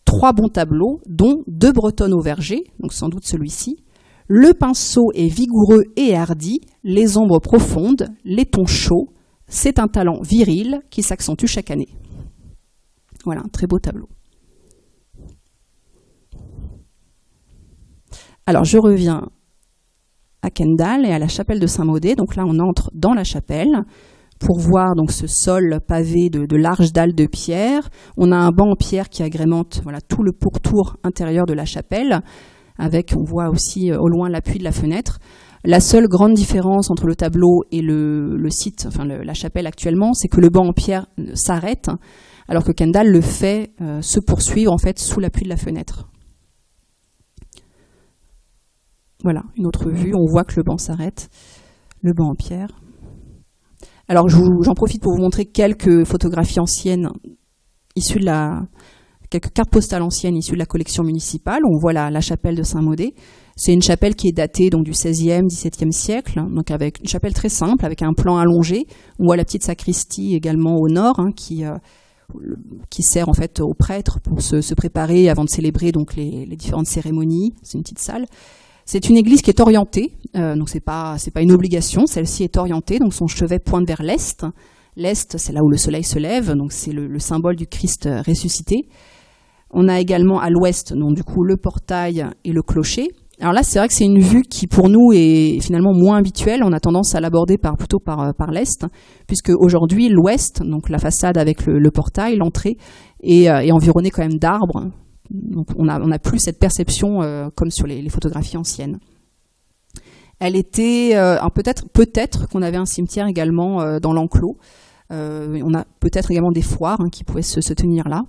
S1: 3 bons tableaux, dont 2 bretonnes au verger, donc sans doute celui-ci. Le pinceau est vigoureux et hardi, les ombres profondes, les tons chauds. C'est un talent viril qui s'accentue chaque année. Voilà, un très beau tableau. Alors, je reviens à Kendal et à la chapelle de Saint-Maudé. Donc là, on entre dans la chapelle pour voir donc ce sol pavé de larges dalles de pierre. On a un banc en pierre qui agrémente voilà, tout le pourtour intérieur de la chapelle. On voit aussi au loin l'appui de la fenêtre. La seule grande différence entre le tableau et le site, la chapelle actuellement, c'est que le banc en pierre s'arrête, alors que Kendal le fait se poursuivre en fait sous l'appui de la fenêtre. Voilà, une autre vue, on voit que le banc s'arrête, le banc en pierre. Alors j'en profite pour vous montrer quelques photographies anciennes issues de quelques cartes postales anciennes issues de la collection municipale. On voit la chapelle de Saint-Maudé. C'est une chapelle qui est datée donc, du XVIe, XVIIe siècle, donc avec une chapelle très simple, avec un plan allongé. On voit la petite sacristie également au nord, qui sert en fait aux prêtres pour se préparer avant de célébrer donc, les différentes cérémonies. C'est une petite salle. C'est une église qui est orientée, donc c'est pas une obligation, celle-ci est orientée, donc son chevet pointe vers l'est. L'est, c'est là où le soleil se lève, donc c'est le symbole du Christ ressuscité. On a également à l'ouest, donc du coup, le portail et le clocher. Alors là, c'est vrai que c'est une vue qui, pour nous, est finalement moins habituelle. On a tendance à l'aborder plutôt par l'est, puisque aujourd'hui, l'ouest, donc la façade avec le portail, l'entrée, est environnée quand même d'arbres. Donc on a plus cette perception comme sur les photographies anciennes. Elle était, peut-être qu'on avait un cimetière également dans l'enclos. On a peut-être également des foires qui pouvaient se tenir là.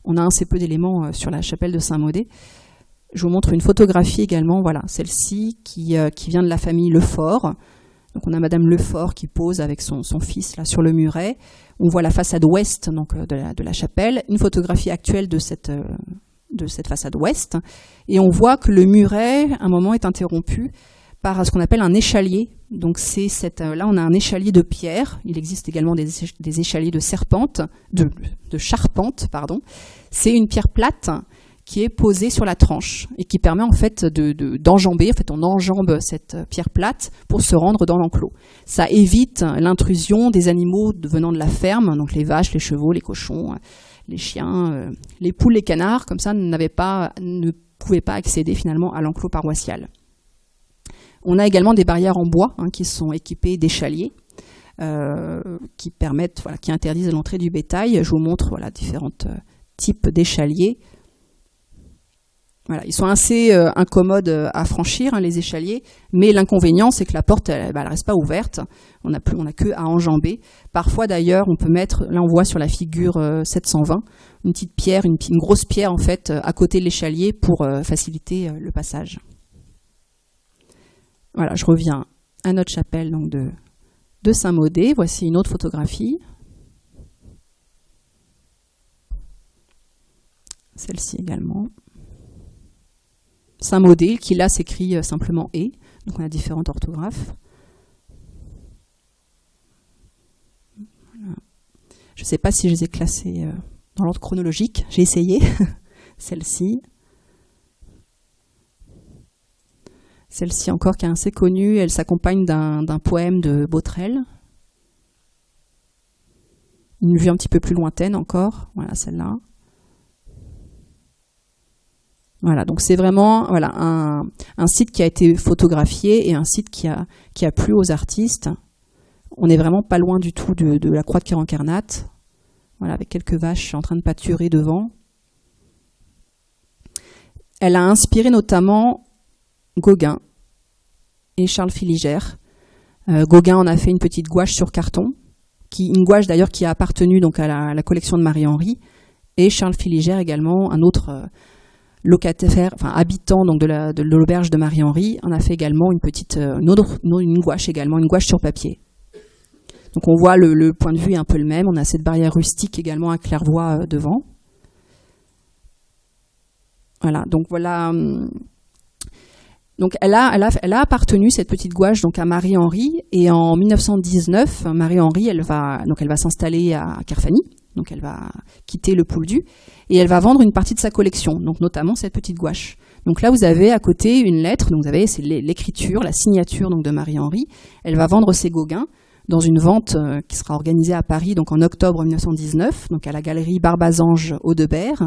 S1: On a assez peu d'éléments sur la chapelle de Saint-Maudé. Je vous montre une photographie également, voilà, celle-ci qui vient de la famille Lefort. Donc on a Madame Lefort qui pose avec son fils là sur le muret. On voit la façade ouest donc de la chapelle, une photographie actuelle de cette façade ouest, et on voit que le muret, à un moment, est interrompu par ce qu'on appelle un échalier. Donc là, on a un échalier de pierre. Il existe également des échaliers de charpente, pardon. C'est une pierre plate qui est posée sur la tranche et qui permet en fait d'enjamber. En fait, on enjambe cette pierre plate pour se rendre dans l'enclos. Ça évite l'intrusion des animaux venant de la ferme, donc les vaches, les chevaux, les cochons, les chiens, les poules, les canards, comme ça, ne pouvaient pas accéder finalement à l'enclos paroissial. On a également des barrières en bois qui sont équipées d'échaliers qui permettent, qui interdisent l'entrée du bétail. Je vous montre différents types d'échaliers. Voilà, ils sont assez incommodes à franchir, les échaliers, mais l'inconvénient, c'est que la porte, elle reste pas ouverte. On n'a que à enjamber. Parfois, d'ailleurs, on peut mettre, là on voit sur la figure 720, une petite pierre, une grosse pierre en fait, à côté de l'échalier pour faciliter le passage. Voilà, je reviens à notre chapelle donc de Saint-Maudé. Voici une autre photographie. Celle-ci également. Saint-Maudé, qui là s'écrit simplement « et », donc on a différentes orthographes. Voilà. Je ne sais pas si je les ai classées dans l'ordre chronologique, j'ai essayé. Celle-ci. Celle-ci encore qui est assez connue, elle s'accompagne d'un poème de Botrel. Une vue un petit peu plus lointaine encore, voilà celle-là. Voilà, donc c'est vraiment un site qui a été photographié et un site qui a plu aux artistes. On n'est vraiment pas loin du tout de la croix de Quirencarnate, voilà, avec quelques vaches en train de pâturer devant. Elle a inspiré notamment Gauguin et Charles Filigère. Gauguin en a fait une petite gouache sur carton, une gouache d'ailleurs qui a appartenu donc à la collection de Marie-Henri, et Charles Filigère également, un autre habitant donc de l'auberge de Marie-Henri, en a fait également une gouache également, une gouache sur papier. Donc on voit le point de vue est un peu le même, on a cette barrière rustique également à claire-voie devant. Voilà, donc voilà. Donc elle a appartenu, cette petite gouache, donc à Marie-Henri, et en 1919, Marie-Henri, elle va s'installer à Carfagny, donc elle va quitter le Pouldu, et elle va vendre une partie de sa collection, donc notamment cette petite gouache. Donc là, vous avez à côté une lettre, donc vous avez c'est l'écriture, la signature donc de Marie-Henri. Elle va vendre ses Gauguins dans une vente qui sera organisée à Paris, donc en octobre 1919, donc à la galerie Barbazange Audebert.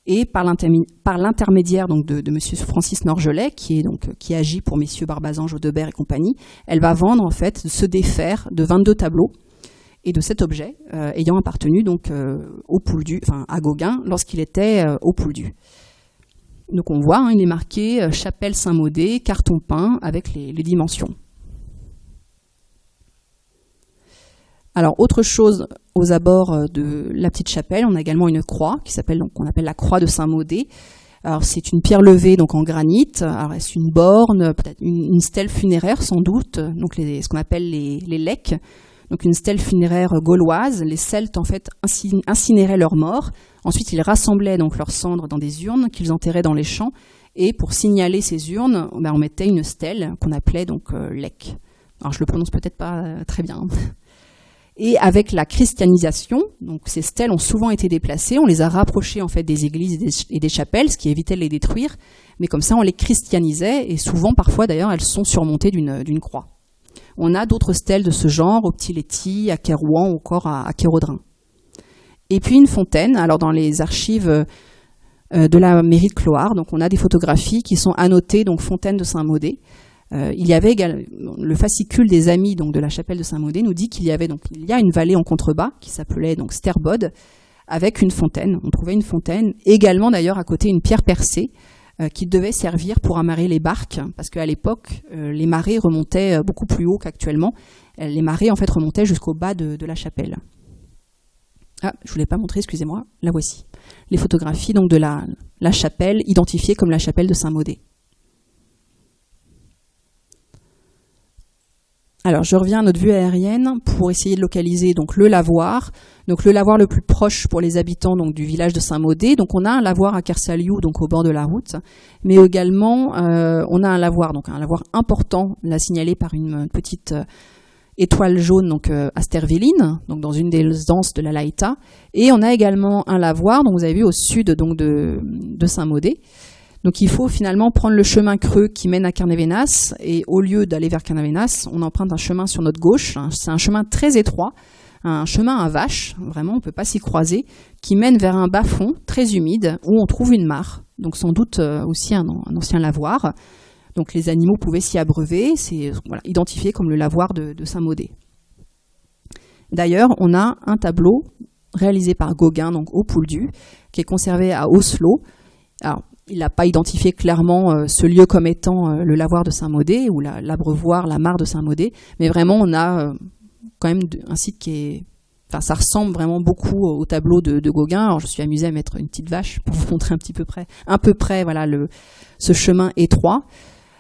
S1: Et par l'intermédiaire donc de Monsieur Francis Norgelet, qui agit pour messieurs Barbazange, Audebert et compagnie, elle va vendre en fait, se défaire de 22 tableaux et de cet objet ayant appartenu donc au Pouldu, à Gauguin lorsqu'il était au Pouldu. Donc on voit, il est marqué chapelle Saint-Maudé, carton peint avec les dimensions. Alors, autre chose, aux abords de la petite chapelle, on a également une croix qu'on appelle la croix de Saint-Maudé. Alors, c'est une pierre levée donc en granit. Alors, est-ce une borne, peut-être une stèle funéraire sans doute, donc ce qu'on appelle les lecs. Donc, une stèle funéraire gauloise. Les Celtes en fait incinéraient leurs morts. Ensuite, ils rassemblaient donc leurs cendres dans des urnes qu'ils enterraient dans les champs. Et pour signaler ces urnes, on mettait une stèle qu'on appelait donc lec. Alors, je le prononce peut-être pas très bien. Et avec la christianisation, donc ces stèles ont souvent été déplacées, on les a rapprochées en fait des églises et des chapelles, ce qui évitait de les détruire, mais comme ça on les christianisait, et souvent, parfois d'ailleurs, elles sont surmontées d'une croix. On a d'autres stèles de ce genre, au Petit-Léty, à Kérouan ou encore à Kérodrin. Et puis une fontaine, alors dans les archives de la mairie de Clohars, donc on a des photographies qui sont annotées, donc fontaine de Saint-Maudé. Il y avait également le fascicule des amis donc de la chapelle de Saint-Maudé nous dit qu'il y avait donc il y a une vallée en contrebas qui s'appelait donc Sterbode avec une fontaine. On trouvait une fontaine, également d'ailleurs à côté une pierre percée qui devait servir pour amarrer les barques parce qu'à l'époque les marées remontaient beaucoup plus haut qu'actuellement. Les marées en fait remontaient jusqu'au bas de la chapelle. Ah, je voulais pas montrer, excusez-moi. La voici. Les photographies donc de la chapelle identifiée comme la chapelle de Saint-Maudé. Alors, je reviens à notre vue aérienne pour essayer de localiser donc le lavoir. Donc, le lavoir le plus proche pour les habitants donc du village de Saint-Maudé. Donc, on a un lavoir à Kersaliou, donc au bord de la route, mais également on a un lavoir important, là signalé par une petite étoile jaune donc à Sterveline, donc dans une des anses de la Laïta. Et on a également un lavoir, donc vous avez vu au sud donc de Saint-Maudé. Donc il faut finalement prendre le chemin creux qui mène à Carnavénas et au lieu d'aller vers Carnavénas, on emprunte un chemin sur notre gauche. C'est un chemin très étroit, un chemin à vache, vraiment on ne peut pas s'y croiser, qui mène vers un bas-fond très humide où on trouve une mare. Donc sans doute aussi un ancien lavoir. Donc les animaux pouvaient s'y abreuver, c'est identifié comme le lavoir de Saint-Maudé. D'ailleurs, on a un tableau réalisé par Gauguin, donc au Pouldu, qui est conservé à Oslo. Alors, il n'a pas identifié clairement ce lieu comme étant le lavoir de Saint-Maudé ou l'abreuvoir, la mare de Saint-Maudé, mais vraiment on a quand même un site qui est... Enfin, ça ressemble vraiment beaucoup au tableau de Gauguin. Alors, je suis amusée à mettre une petite vache pour vous montrer un peu près voilà, ce chemin étroit.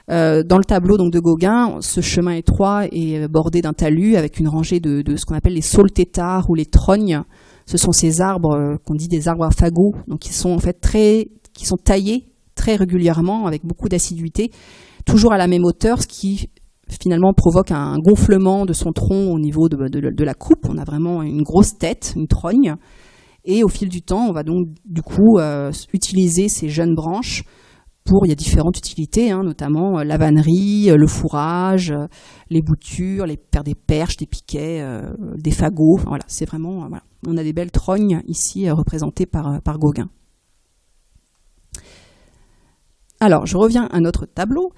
S1: Dans le tableau donc, de Gauguin, ce chemin étroit est bordé d'un talus avec une rangée de ce qu'on appelle les saules-têtards ou les trognes. Ce sont ces arbres qu'on dit des arbres à fagots, donc qui sont en fait qui sont taillés très régulièrement avec beaucoup d'assiduité, toujours à la même hauteur, ce qui finalement provoque un gonflement de son tronc au niveau de la coupe. On a vraiment une grosse tête, une trogne, et au fil du temps, on va donc du coup utiliser ces jeunes branches il y a différentes utilités, notamment la vannerie, le fourrage, les boutures, faire des perches, des piquets, des fagots. Enfin, voilà, c'est vraiment, voilà. On a des belles trognes ici représentées par Gauguin. Alors, je reviens à notre tableau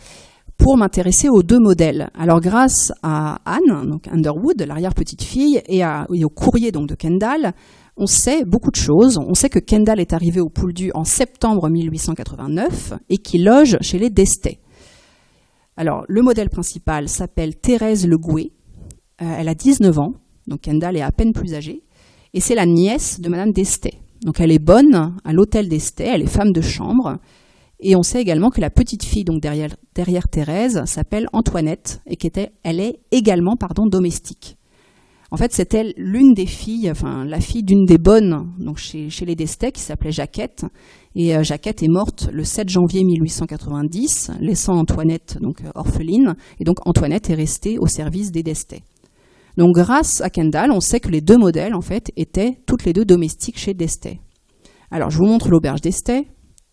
S1: pour m'intéresser aux deux modèles. Alors, grâce à Anne, donc Underwood, l'arrière-petite-fille, et au courrier donc, de Kendall, on sait beaucoup de choses. On sait que Kendall est arrivé au Pouldu en septembre 1889 et qu'il loge chez les d'Estey. Alors, le modèle principal s'appelle Thérèse Le Gouet. Elle a 19 ans, donc Kendall est à peine plus âgée, et c'est la nièce de Madame d'Estey. Donc, elle est bonne à l'hôtel d'Estey, elle est femme de chambre. Et on sait également que la petite fille donc derrière Thérèse s'appelle Antoinette et elle est également domestique. En fait, c'était l'une des filles, enfin la fille d'une des bonnes donc chez les d'Estey qui s'appelait Jacquette. Et Jacquette est morte le 7 janvier 1890, laissant Antoinette donc orpheline. Et donc Antoinette est restée au service des d'Estey. Donc grâce à Kendall, on sait que les deux modèles en fait étaient toutes les deux domestiques chez d'Estey. Alors je vous montre l'auberge d'Estey.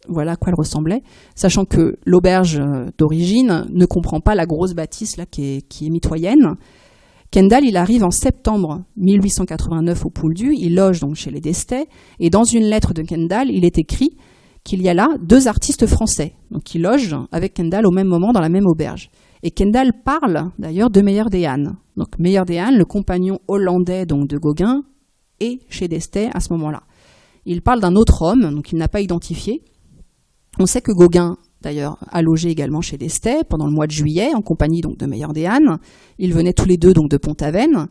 S1: Voilà à quoi elle ressemblait, sachant que l'auberge d'origine ne comprend pas la grosse bâtisse là, qui est mitoyenne. Kendall, il arrive en septembre 1889 au Pouldu, il loge donc chez les d'Estey, et dans une lettre de Kendall, il est écrit qu'il y a là deux artistes français, donc qui logent avec Kendall au même moment dans la même auberge. Et Kendall parle d'ailleurs de Meyerdéhan. Donc Meyerdéhan, le compagnon hollandais donc, de Gauguin, est chez d'Estey à ce moment-là. Il parle d'un autre homme, donc il n'a pas identifié. On sait que Gauguin, d'ailleurs, a logé également chez d'Estey pendant le mois de juillet, en compagnie donc, de Meyerdéhan. Ils venaient tous les deux donc, de Pont-Aven.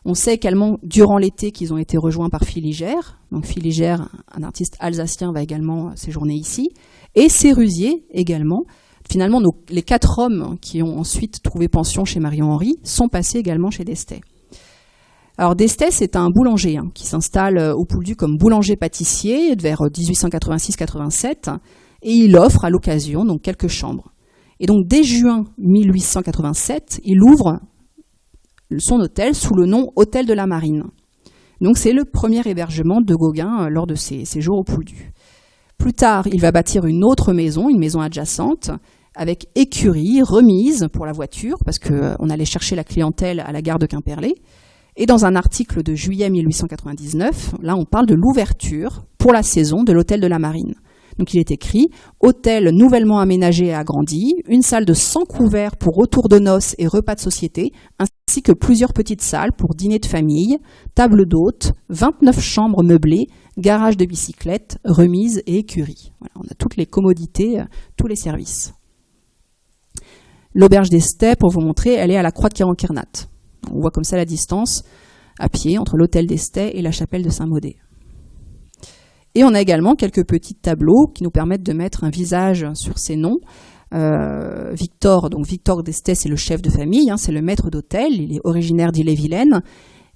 S1: On sait également, durant l'été, qu'ils ont été rejoints par Filigère. Donc Filigère, un artiste alsacien, va également séjourner ici. Et Sérusier également. Finalement, les 4 hommes qui ont ensuite trouvé pension chez Marion-Henri sont passés également chez d'Estey. Alors d'Estey, c'est un boulanger qui s'installe au Pouldu comme boulanger-pâtissier vers 1886-87. Et il offre à l'occasion donc quelques chambres. Et donc dès juin 1887, il ouvre son hôtel sous le nom Hôtel de la Marine. Donc c'est le premier hébergement de Gauguin lors de ses séjours au Pouldu. Plus tard, il va bâtir une autre maison, une maison adjacente, avec écurie, remise pour la voiture, parce qu'on allait chercher la clientèle à la gare de Quimperlé. Et dans un article de juillet 1899, là on parle de l'ouverture pour la saison de l'Hôtel de la Marine. Donc il est écrit « Hôtel nouvellement aménagé et agrandi, une salle de 100 couverts pour retour de noces et repas de société, ainsi que plusieurs petites salles pour dîner de famille, table d'hôtes, 29 chambres meublées, garage de bicyclettes, remise et écurie. » Voilà, on a toutes les commodités, tous les services. L'auberge d'Estey, pour vous montrer, elle est à la Croix de Caron-Kernat. On voit comme ça la distance à pied entre l'hôtel d'Estey et la chapelle de Saint-Maudé. Et on a également quelques petits tableaux qui nous permettent de mettre un visage sur ces noms. Victor d'Estey, c'est le chef de famille, c'est le maître d'hôtel, il est originaire d'Ille-et-Vilaine,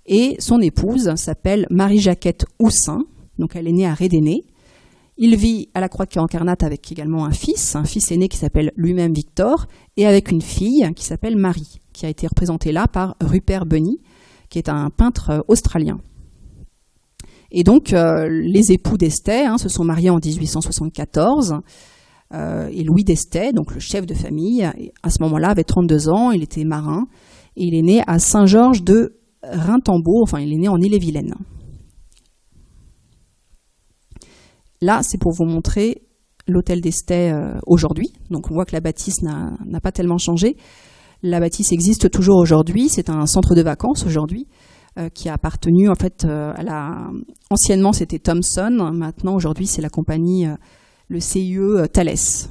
S1: et son épouse s'appelle Marie-Jacquette Houssin, donc elle est née à Rédéné. Il vit à la Croix de Caron-Kernat avec également un fils aîné qui s'appelle lui-même Victor, et avec une fille qui s'appelle Marie, qui a été représentée là par Rupert Bunny, qui est un peintre australien. Et donc, les époux d'Estey se sont mariés en 1874, et Louis d'Estey, donc le chef de famille, à ce moment-là avait 32 ans, il était marin, et il est né à Saint-Georges de Rintembeau, enfin il est né en Ille-et-Vilaine. Là, c'est pour vous montrer l'hôtel d'Estey aujourd'hui. Donc on voit que la bâtisse n'a pas tellement changé. La bâtisse existe toujours aujourd'hui, c'est un centre de vacances aujourd'hui, qui a appartenu en fait anciennement c'était Thomson, maintenant aujourd'hui c'est la compagnie, le CIE Thales.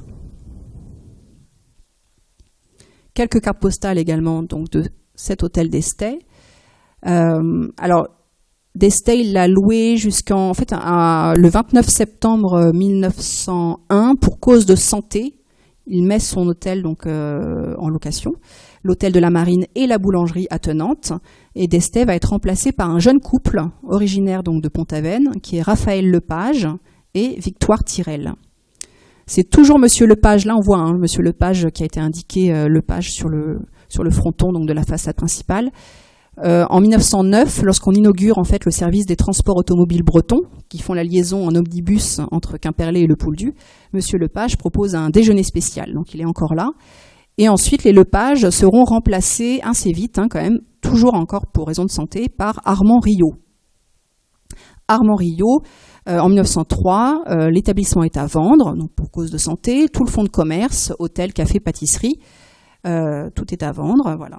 S1: Quelques cartes postales également donc de cet hôtel d'Estey. Alors d'Estey, il l'a loué jusqu'en fait le 29 septembre 1901 pour cause de santé. Il met son hôtel donc en location, l'hôtel de la Marine et la boulangerie attenante. Et d'Estey va être remplacé par un jeune couple originaire donc de Pont-Aven, qui est Raphaël Lepage et Victoire Tirel. C'est toujours Monsieur Lepage. Là, on voit Monsieur Lepage qui a été indiqué Lepage sur le fronton donc de la façade principale. En 1909, lorsqu'on inaugure en fait le service des transports automobiles bretons, qui font la liaison en omnibus entre Quimperlé et le Pouldu, Monsieur Lepage propose un déjeuner spécial. Donc il est encore là. Et ensuite, les Lepage seront remplacés assez vite, quand même, toujours encore pour raison de santé, par Armand Riot. Armand Riot, en 1903, l'établissement est à vendre, donc pour cause de santé, tout le fonds de commerce, hôtel, café, pâtisserie, tout est à vendre, voilà.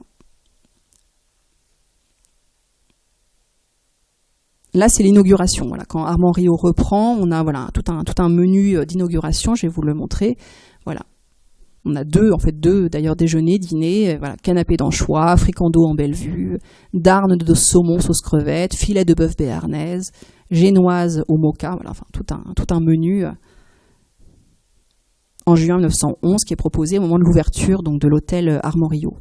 S1: Là, c'est l'inauguration. Voilà. Quand Armand Riot reprend, on a tout un menu d'inauguration, je vais vous le montrer. Voilà. On a deux d'ailleurs, déjeuner, dîner, canapé d'anchois, fricando en Bellevue, darne de saumon sauce crevette, filet de bœuf béarnaise, génoise au mocha, tout un menu en juin 1911 qui est proposé au moment de l'ouverture donc de l'hôtel Armand Riot.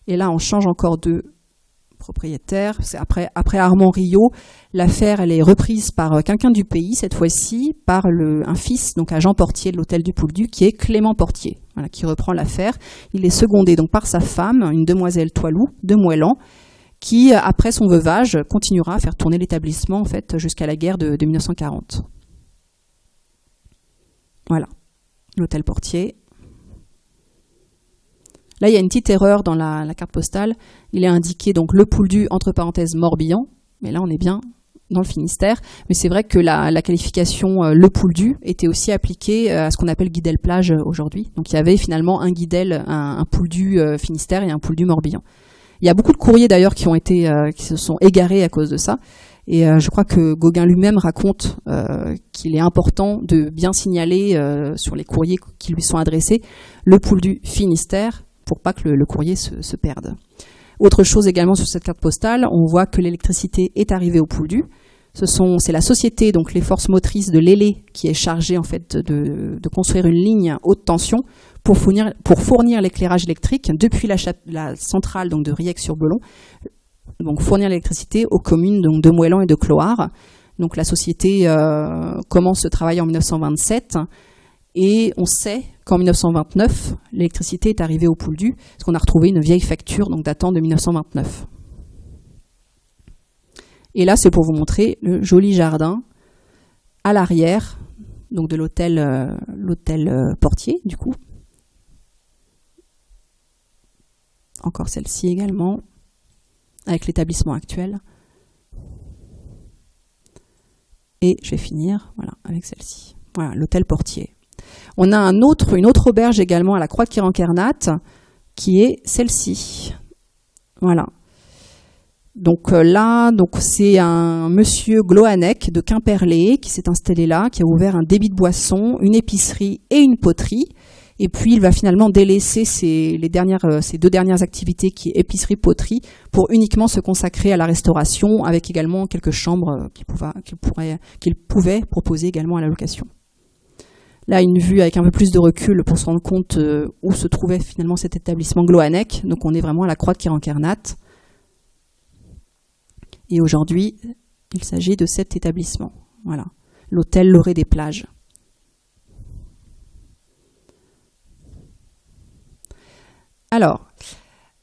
S1: Et là, on change encore de propriétaire. C'est après Armand Riot, l'affaire elle est reprise par quelqu'un du pays, cette fois-ci, par un fils, donc agent portier de l'hôtel du Pouldu, qui est Clément Portier, qui reprend l'affaire. Il est secondé donc par sa femme, une demoiselle Toilou, de Moëlan, qui, après son veuvage, continuera à faire tourner l'établissement en fait, jusqu'à la guerre de 1940. Voilà, l'hôtel Portier. Là, il y a une petite erreur dans la carte postale. Il est indiqué donc le Pouldu, entre parenthèses, Morbihan. Mais là, on est bien dans le Finistère. Mais c'est vrai que la qualification le Pouldu était aussi appliquée à ce qu'on appelle Guidel-Plage aujourd'hui. Donc, il y avait finalement un Guidel, un Pouldu Finistère et un Pouldu Morbihan. Il y a beaucoup de courriers d'ailleurs qui se sont égarés à cause de ça. Et je crois que Gauguin lui-même raconte qu'il est important de bien signaler sur les courriers qui lui sont adressés le Pouldu Finistère, pour pas que le courrier se perde. Autre chose également sur cette carte postale, on voit que l'électricité est arrivée au Pouldu. C'est la société, donc les forces motrices de l'Élé, qui est chargée en fait de construire une ligne haute tension pour fournir l'éclairage électrique depuis la centrale donc de Riec-sur-Belon, donc fournir l'électricité aux communes donc de Moëlan et de Clohars. Donc la société commence ce travail en 1927. Et on sait qu'en 1929, l'électricité est arrivée au Pouldu, parce qu'on a retrouvé une vieille facture donc datant de 1929. Et là, c'est pour vous montrer le joli jardin à l'arrière donc de l'hôtel Portier, du coup. Encore celle-ci également, avec l'établissement actuel. Et je vais finir avec celle-ci. Voilà, l'hôtel Portier. On a une autre auberge également à la Croix-de-Quirinckernat, qui est celle-ci. Voilà. Donc là, c'est un monsieur Gloanec de Quimperlé qui s'est installé là, qui a ouvert un débit de boissons, une épicerie et une poterie. Et puis il va finalement délaisser ses deux dernières activités, qui est épicerie-poterie, pour uniquement se consacrer à la restauration, avec également quelques chambres qu'il pouvait proposer également à la location. Là, une vue avec un peu plus de recul pour se rendre compte où se trouvait finalement cet établissement Gloanec. Donc on est vraiment à la Croix-de-Quirinckernat. Et aujourd'hui, il s'agit de cet établissement. Voilà, l'hôtel Lorée des Plages. Alors,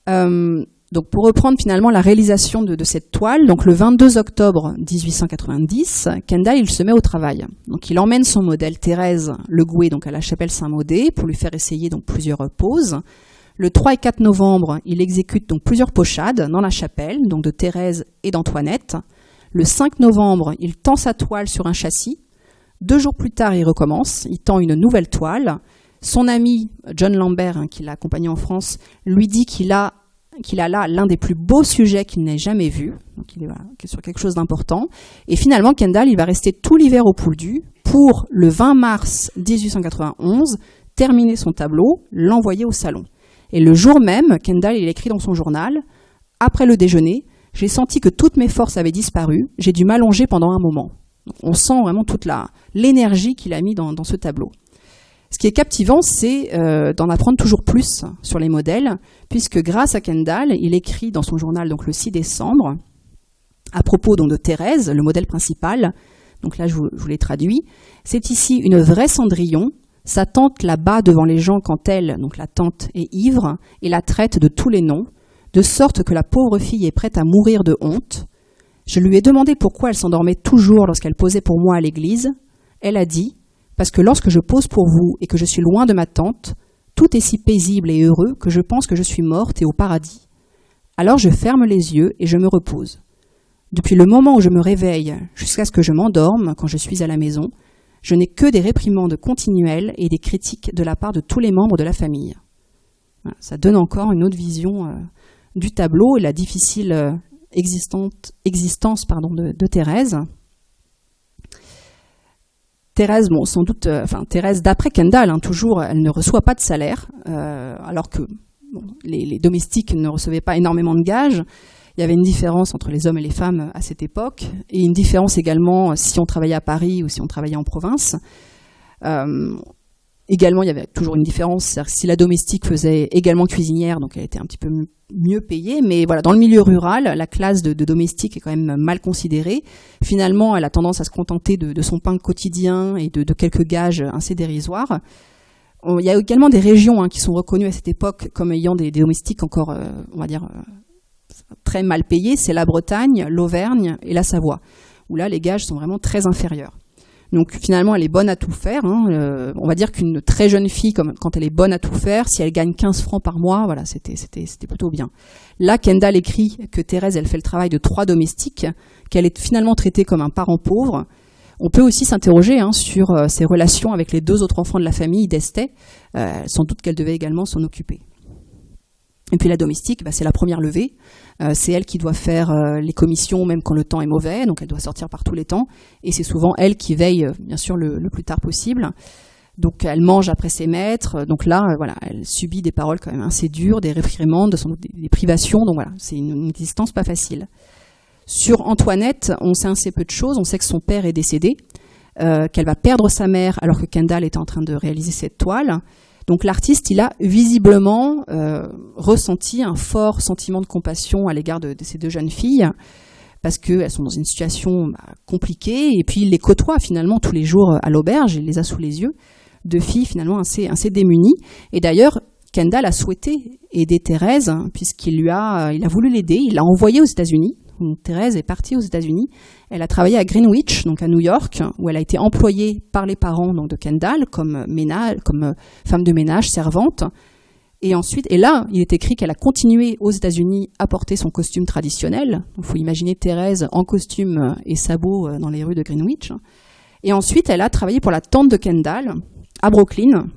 S1: donc pour reprendre finalement la réalisation de cette toile, donc le 22 octobre 1890, Kendall il se met au travail. Donc il emmène son modèle Thérèse Le Gouet donc à la chapelle Saint-Maudé pour lui faire essayer donc plusieurs poses. Le 3 et 4 novembre, il exécute donc plusieurs pochades dans la chapelle, donc de Thérèse et d'Antoinette. Le 5 novembre, il tend sa toile sur un châssis. 2 jours plus tard, il recommence, il tend une nouvelle toile. Son ami John Lambert, qui l'a accompagné en France, lui dit qu'il a là l'un des plus beaux sujets qu'il n'ait jamais vu. Donc il est sur quelque chose d'important. Et finalement, Kendall, il va rester tout l'hiver au Pouldu pour, le 20 mars 1891, terminer son tableau, l'envoyer au salon. Et le jour même, Kendall, il écrit dans son journal, « Après le déjeuner, j'ai senti que toutes mes forces avaient disparu, j'ai dû m'allonger pendant un moment. » On sent vraiment toute l'énergie qu'il a mis dans ce tableau. Ce qui est captivant, c'est d'en apprendre toujours plus sur les modèles, puisque grâce à Kendall, il écrit dans son journal donc le 6 décembre, à propos donc de Thérèse, le modèle principal, donc là je vous l'ai traduit, « C'est ici une vraie Cendrillon, sa tante la bat devant les gens quand elle, donc la tante, est ivre, et la traite de tous les noms, de sorte que la pauvre fille est prête à mourir de honte. Je lui ai demandé pourquoi elle s'endormait toujours lorsqu'elle posait pour moi à l'église. Elle a dit, parce que lorsque je pose pour vous et que je suis loin de ma tante, tout est si paisible et heureux que je pense que je suis morte et au paradis. Alors je ferme les yeux et je me repose. Depuis le moment où je me réveille jusqu'à ce que je m'endorme quand je suis à la maison, je n'ai que des réprimandes continuelles et des critiques de la part de tous les membres de la famille. » Voilà, ça donne encore une autre vision du tableau et la difficile existence de Thérèse. Thérèse, bon, sans doute, Thérèse d'après Kendall, toujours, elle ne reçoit pas de salaire, alors que les domestiques ne recevaient pas énormément de gages. Il y avait une différence entre les hommes et les femmes à cette époque, et une différence également si on travaillait à Paris ou si on travaillait en province. Également, il y avait toujours une différence, c'est-à-dire que si la domestique faisait également cuisinière, donc elle était un petit peu mieux payée, mais voilà, dans le milieu rural, la classe de domestique est quand même mal considérée. Finalement, elle a tendance à se contenter de son pain quotidien et de quelques gages assez dérisoires. Il y a également des régions qui sont reconnues à cette époque comme ayant des domestiques encore, on va dire, très mal payés. C'est la Bretagne, l'Auvergne et la Savoie, où là, les gages sont vraiment très inférieurs. Donc finalement, elle est bonne à tout faire. On va dire qu'une très jeune fille, quand elle est bonne à tout faire, si elle gagne 15 francs par mois, voilà, c'était plutôt bien. Là, Kendall écrit que Thérèse, elle fait le travail de 3 domestiques, qu'elle est finalement traitée comme un parent pauvre. On peut aussi s'interroger sur ses relations avec les 2 autres enfants de la famille d'Estey. Sans doute qu'elle devait également s'en occuper. Et puis la domestique, c'est la première levée. C'est elle qui doit faire les commissions même quand le temps est mauvais, donc elle doit sortir par tous les temps. Et c'est souvent elle qui veille, bien sûr, le plus tard possible. Donc elle mange après ses maîtres. Donc là, voilà, elle subit des paroles quand même assez dures, des réprimandes, des privations. Donc voilà, c'est une existence pas facile. Sur Antoinette, on sait assez peu de choses. On sait que son père est décédé, qu'elle va perdre sa mère alors que Kendall était en train de réaliser cette toile. Donc l'artiste, il a visiblement ressenti un fort sentiment de compassion à l'égard de ces 2 jeunes filles, parce qu'elles sont dans une situation compliquée, et puis il les côtoie finalement tous les jours à l'auberge, il les a sous les yeux. de filles finalement assez démunies. Et d'ailleurs, Kendall a souhaité aider Thérèse, puisqu'il a voulu l'aider, il l'a envoyée aux États-Unis. Donc, Thérèse est partie aux États-Unis. Elle a travaillé à Greenwich, donc à New York, où elle a été employée par les parents donc, de Kendall comme femme de ménage, servante. Et là, il est écrit qu'elle a continué aux États-Unis à porter son costume traditionnel. Il faut imaginer Thérèse en costume et sabots dans les rues de Greenwich. Et ensuite, elle a travaillé pour la tante de Kendall à Brooklyn,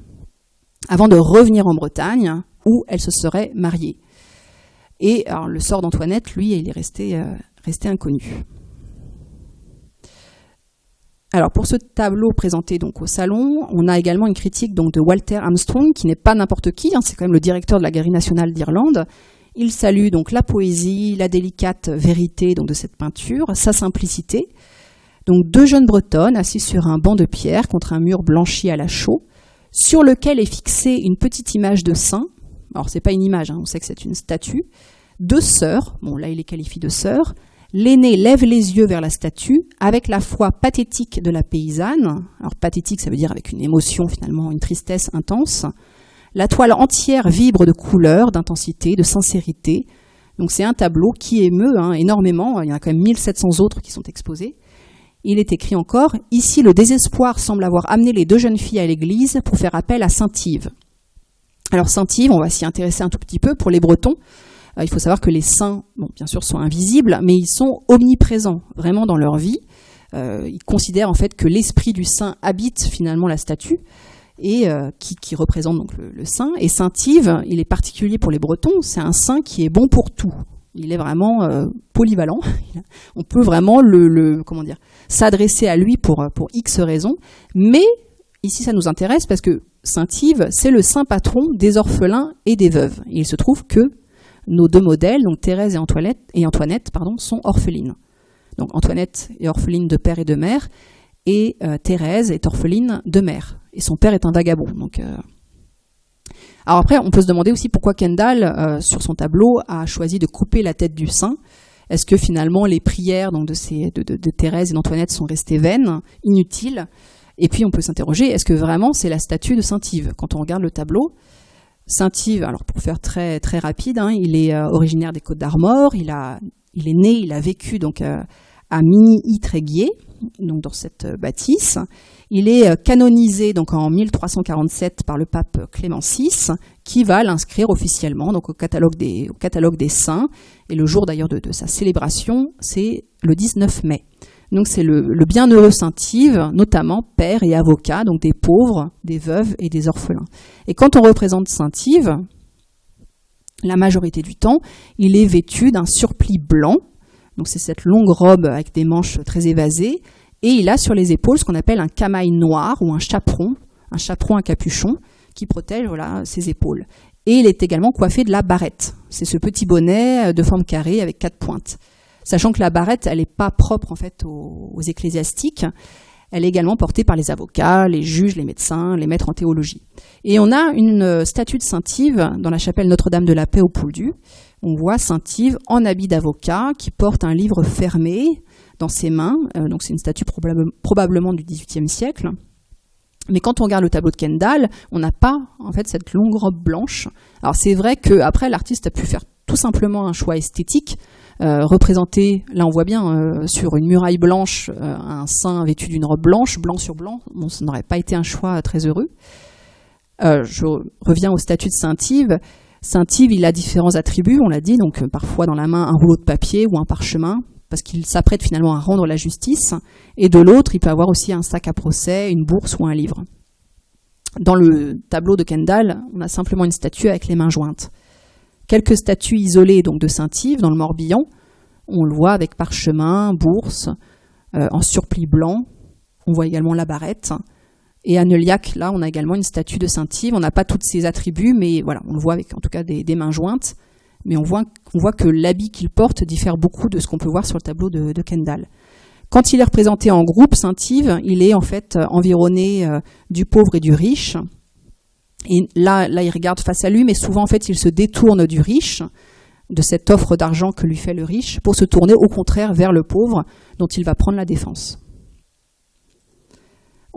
S1: avant de revenir en Bretagne, où elle se serait mariée. Et alors, le sort d'Antoinette, lui, il est resté inconnu. Alors pour ce tableau présenté donc au salon, on a également une critique donc de Walter Armstrong, qui n'est pas n'importe qui, c'est quand même le directeur de la Galerie nationale d'Irlande. Il salue donc la poésie, la délicate vérité donc de cette peinture, sa simplicité. Donc 2 jeunes bretonnes assises sur un banc de pierre contre un mur blanchi à la chaux, sur lequel est fixée une petite image de saint. Alors c'est pas une image, on sait que c'est une statue. 2 sœurs, bon là il les qualifie de sœurs. L'aînée lève les yeux vers la statue avec la foi pathétique de la paysanne. Alors pathétique, ça veut dire avec une émotion finalement, une tristesse intense. La toile entière vibre de couleurs, d'intensité, de sincérité. Donc c'est un tableau qui émeut énormément. Il y en a quand même 1700 autres qui sont exposés. Il est écrit encore « Ici, le désespoir semble avoir amené les 2 jeunes filles à l'église pour faire appel à Saint-Yves ». Alors Saint-Yves, on va s'y intéresser un tout petit peu pour les Bretons. Il faut savoir que les saints, bien sûr, sont invisibles, mais ils sont omniprésents, vraiment dans leur vie. Ils considèrent en fait que l'esprit du saint habite finalement la statue, et qui représente donc le saint. Et Saint-Yves, il est particulier pour les Bretons, c'est un saint qui est bon pour tout. Il est vraiment polyvalent. On peut vraiment s'adresser à lui pour X raisons. Mais ici, ça nous intéresse parce que Saint-Yves, c'est le saint patron des orphelins et des veuves. Et il se trouve que nos 2 modèles, donc Thérèse et Antoinette, sont orphelines. Donc Antoinette est orpheline de père et de mère, et Thérèse est orpheline de mère. Et son père est un vagabond. Alors après, on peut se demander aussi pourquoi Kendall, sur son tableau, a choisi de couper la tête du saint. Est-ce que finalement les prières donc, de Thérèse et d'Antoinette sont restées vaines, inutiles? Et puis on peut s'interroger, est-ce que vraiment c'est la statue de Saint-Yves? Quand on regarde le tableau, Saint-Yves, alors pour faire très, très rapide, il est originaire des Côtes-d'Armor, il est né, il a vécu donc à Migny-Tréguier, donc dans cette bâtisse. Il est canonisé donc en 1347 par le pape Clément VI, qui va l'inscrire officiellement donc au catalogue des saints. Et le jour d'ailleurs de sa célébration, c'est le 19 mai. Donc c'est le bienheureux Saint-Yves, notamment père et avocat, donc des pauvres, des veuves et des orphelins. Et quand on représente Saint-Yves, la majorité du temps, il est vêtu d'un surplis blanc. Donc c'est cette longue robe avec des manches très évasées. Et il a sur les épaules ce qu'on appelle un camail noir ou un chaperon à capuchon qui protège ses épaules. Et il est également coiffé de la barrette. C'est ce petit bonnet de forme carrée avec 4 pointes. Sachant que la barrette, elle n'est pas propre en fait aux ecclésiastiques. Elle est également portée par les avocats, les juges, les médecins, les maîtres en théologie. Et on a une statue de Saint-Yves dans la chapelle Notre-Dame de la Paix au Pouldu. On voit Saint-Yves en habit d'avocat qui porte un livre fermé dans ses mains. Donc c'est une statue probablement du XVIIIe siècle. Mais quand on regarde le tableau de Kendall, on n'a pas en fait cette longue robe blanche. Alors c'est vrai qu'après l'artiste a pu faire tout simplement un choix esthétique, représenter, là on voit bien sur une muraille blanche un saint vêtu d'une robe blanche, blanc sur blanc. Bon, ça n'aurait pas été un choix très heureux. Je reviens au statut de Saint-Yves. Saint-Yves, il a différents attributs, on l'a dit, donc parfois dans la main un rouleau de papier ou un parchemin, parce qu'il s'apprête finalement à rendre la justice, et de l'autre, il peut avoir aussi un sac à procès, une bourse ou un livre. Dans le tableau de Kendall, on a simplement une statue avec les mains jointes. Quelques statues isolées donc de Saint-Yves dans le Morbihan, on le voit avec parchemin, bourse, en surplis blanc, on voit également la barrette. Et à Neuliac, là, on a également une statue de Saint-Yves, on n'a pas tous ses attributs, mais voilà, on le voit avec en tout cas des mains jointes. Mais on voit que l'habit qu'il porte diffère beaucoup de ce qu'on peut voir sur le tableau de Kendall. Quand il est représenté en groupe, Saint-Yves, il est en fait environné du pauvre et du riche. Et là, il regarde face à lui, mais souvent en fait, il se détourne du riche, de cette offre d'argent que lui fait le riche, pour se tourner au contraire vers le pauvre, dont il va prendre la défense.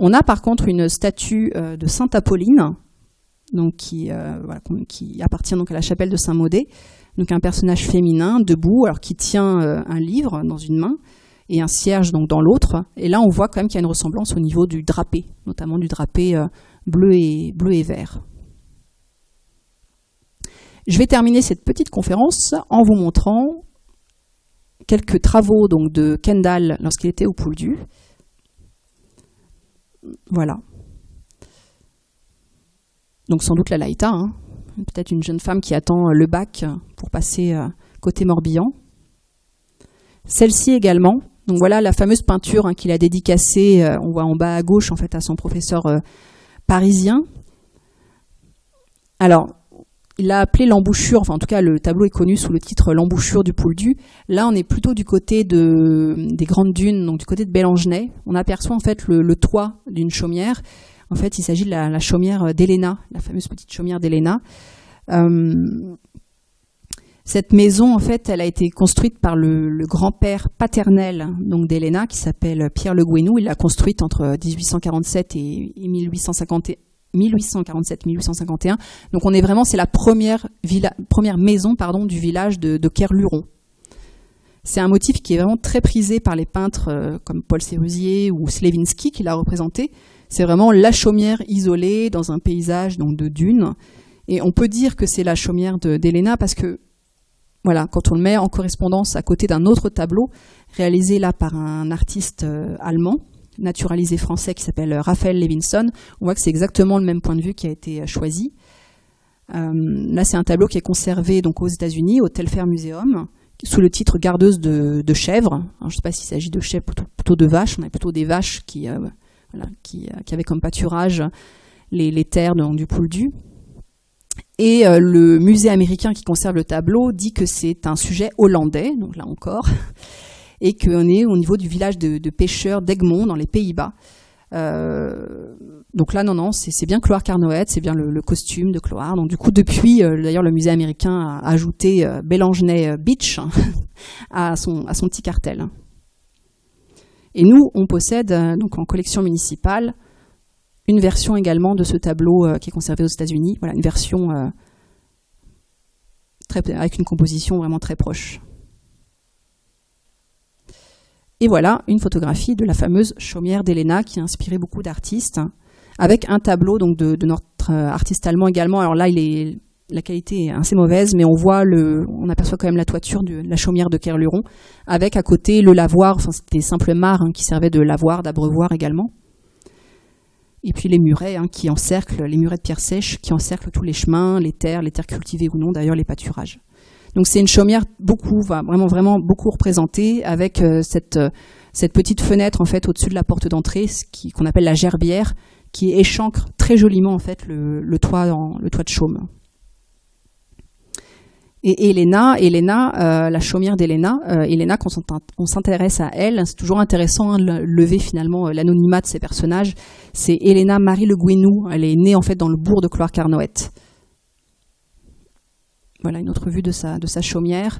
S1: On a par contre une statue de Sainte Apolline, donc qui appartient donc à la chapelle de Saint-Maudé, donc un personnage féminin debout, alors qui tient un livre dans une main et un cierge donc dans l'autre. Et là, on voit quand même qu'il y a une ressemblance au niveau du drapé, notamment du drapé bleu et vert. Je vais terminer cette petite conférence en vous montrant quelques travaux donc, de Kendall lorsqu'il était au Pouldu. Voilà. Donc sans doute la Laïta, hein. Peut-être une jeune femme qui attend le bac pour passer côté Morbihan. Celle-ci également. Donc voilà la fameuse peinture qu'il a dédicacée, on voit en bas à gauche en fait à son professeur parisien. Alors, il l'a appelé l'embouchure, enfin en tout cas le tableau est connu sous le titre l'embouchure du Pouldu. Là on est plutôt du côté des Grandes Dunes, donc du côté de Bélangenais. On aperçoit en fait le toit d'une chaumière. En fait il s'agit de la chaumière d'Héléna, la fameuse petite chaumière d'Héléna. Cette maison en fait elle a été construite par le grand-père paternel donc d'Héléna qui s'appelle Pierre Le Gouesnou. Il l'a construite entre 1847 et 1847-1851. Donc on est vraiment, c'est la première maison du village de Kerluron. C'est un motif qui est vraiment très prisé par les peintres comme Paul Sérusier ou Slewinski qui l'a représenté. C'est vraiment la chaumière isolée dans un paysage donc de dunes. Et on peut dire que c'est la chaumière d'Héléna parce que voilà, quand on le met en correspondance à côté d'un autre tableau réalisé là par un artiste allemand, naturalisé français qui s'appelle Raphaël Levinson, on voit que c'est exactement le même point de vue qui a été choisi. Là, c'est un tableau qui est conservé donc aux États-Unis, au Telfair Museum, sous le titre Gardeuse de chèvres. Alors, je ne sais pas s'il s'agit de chèvres, plutôt de vaches. On a plutôt des vaches qui avaient comme pâturage les terres du Pouldu. Et le musée américain qui conserve le tableau dit que c'est un sujet hollandais, donc là encore, et qu'on est au niveau du village de pêcheurs d'Egmond, dans les Pays-Bas. Donc là, non, c'est bien Cloard Carnoët, c'est bien le costume de Cloard. Donc du coup, depuis, d'ailleurs, le musée américain a ajouté Bélangenais Beach à son petit cartel. Et nous, on possède, donc en collection municipale, une version également de ce tableau qui est conservé aux États-Unis. Voilà, une version avec une composition vraiment très proche. Et voilà une photographie de la fameuse chaumière d'Héléna qui a inspiré beaucoup d'artistes, avec un tableau donc de notre artiste allemand également. Alors là, la qualité est assez mauvaise, mais on aperçoit quand même la toiture de la chaumière de Kerluron, avec à côté le lavoir, enfin c'était des simples mares qui servaient de lavoir, d'abreuvoir également. Et puis les murets qui encerclent, les murets de pierre sèche qui encerclent tous les chemins, les terres cultivées ou non, d'ailleurs les pâturages. Donc c'est une chaumière vraiment beaucoup représentée, avec cette petite fenêtre en fait au-dessus de la porte d'entrée, qu'on appelle la gerbière, qui échancre très joliment en fait le toit de chaume. Et Héléna, la chaumière d'Héléna, quand on s'intéresse à elle, c'est toujours intéressant de lever finalement l'anonymat de ces personnages. C'est Héléna Marie Le Gouesnou, elle est née en fait dans le bourg de Cloard Carnoët. Voilà une autre vue de sa chaumière.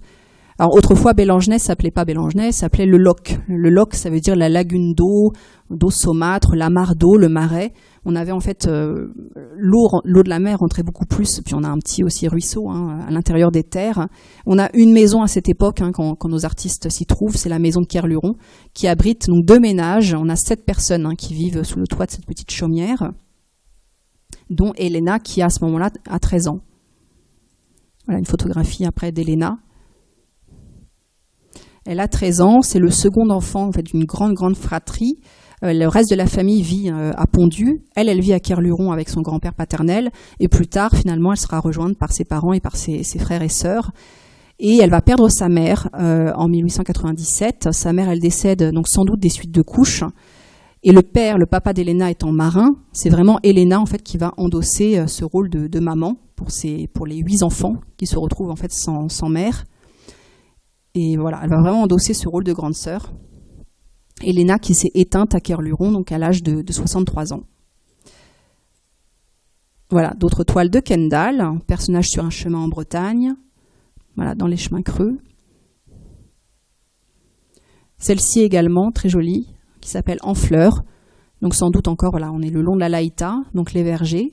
S1: Alors autrefois, Bélangenais s'appelait pas Bélangenais, s'appelait le Loc. Le Loc, ça veut dire la lagune d'eau saumâtre, la mare d'eau, le marais. On avait en fait l'eau de la mer rentrait beaucoup plus, puis on a un petit aussi ruisseau à l'intérieur des terres. On a une maison à cette époque, quand nos artistes s'y trouvent, c'est la maison de Kerluron, qui abrite donc 2 ménages. On a 7 personnes qui vivent sous le toit de cette petite chaumière, dont Héléna qui à ce moment-là a 13 ans. Voilà une photographie après d'Héléna. Elle a 13 ans, c'est le second enfant en fait, d'une grande fratrie. Le reste de la famille vit à Pondu. Elle vit à Kerluron avec son grand-père paternel. Et plus tard, finalement, elle sera rejointe par ses parents et par ses frères et sœurs. Et elle va perdre sa mère en 1897. Sa mère, elle décède donc sans doute des suites de couches. Et le papa d'Héléna étant marin, c'est vraiment Héléna en fait qui va endosser ce rôle de maman pour les 8 enfants qui se retrouvent en fait sans mère. Et voilà, elle va vraiment endosser ce rôle de grande sœur. Héléna qui s'est éteinte à Kerluron, donc à l'âge de 63 ans. Voilà, d'autres toiles de Kendall, personnage sur un chemin en Bretagne, voilà, dans les chemins creux. Celle-ci également, très jolie, qui s'appelle En fleurs. Donc sans doute encore, voilà, on est le long de la Laïta, donc les vergers.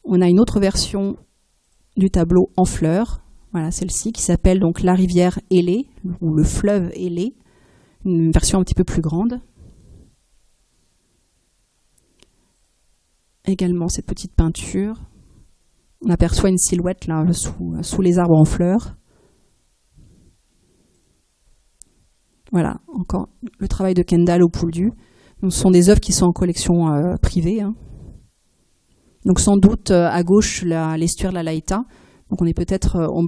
S1: On a une autre version du tableau en fleurs, voilà, celle-ci qui s'appelle donc la rivière ailée, ou le fleuve ailé, une version un petit peu plus grande. Également cette petite peinture. On aperçoit une silhouette là sous les arbres en fleurs. Voilà, encore le travail de Kendall au Pouldu. Ce sont des œuvres qui sont en collection privée. Hein. Donc sans doute à gauche l'estuaire de la Laïta. Donc on est peut-être en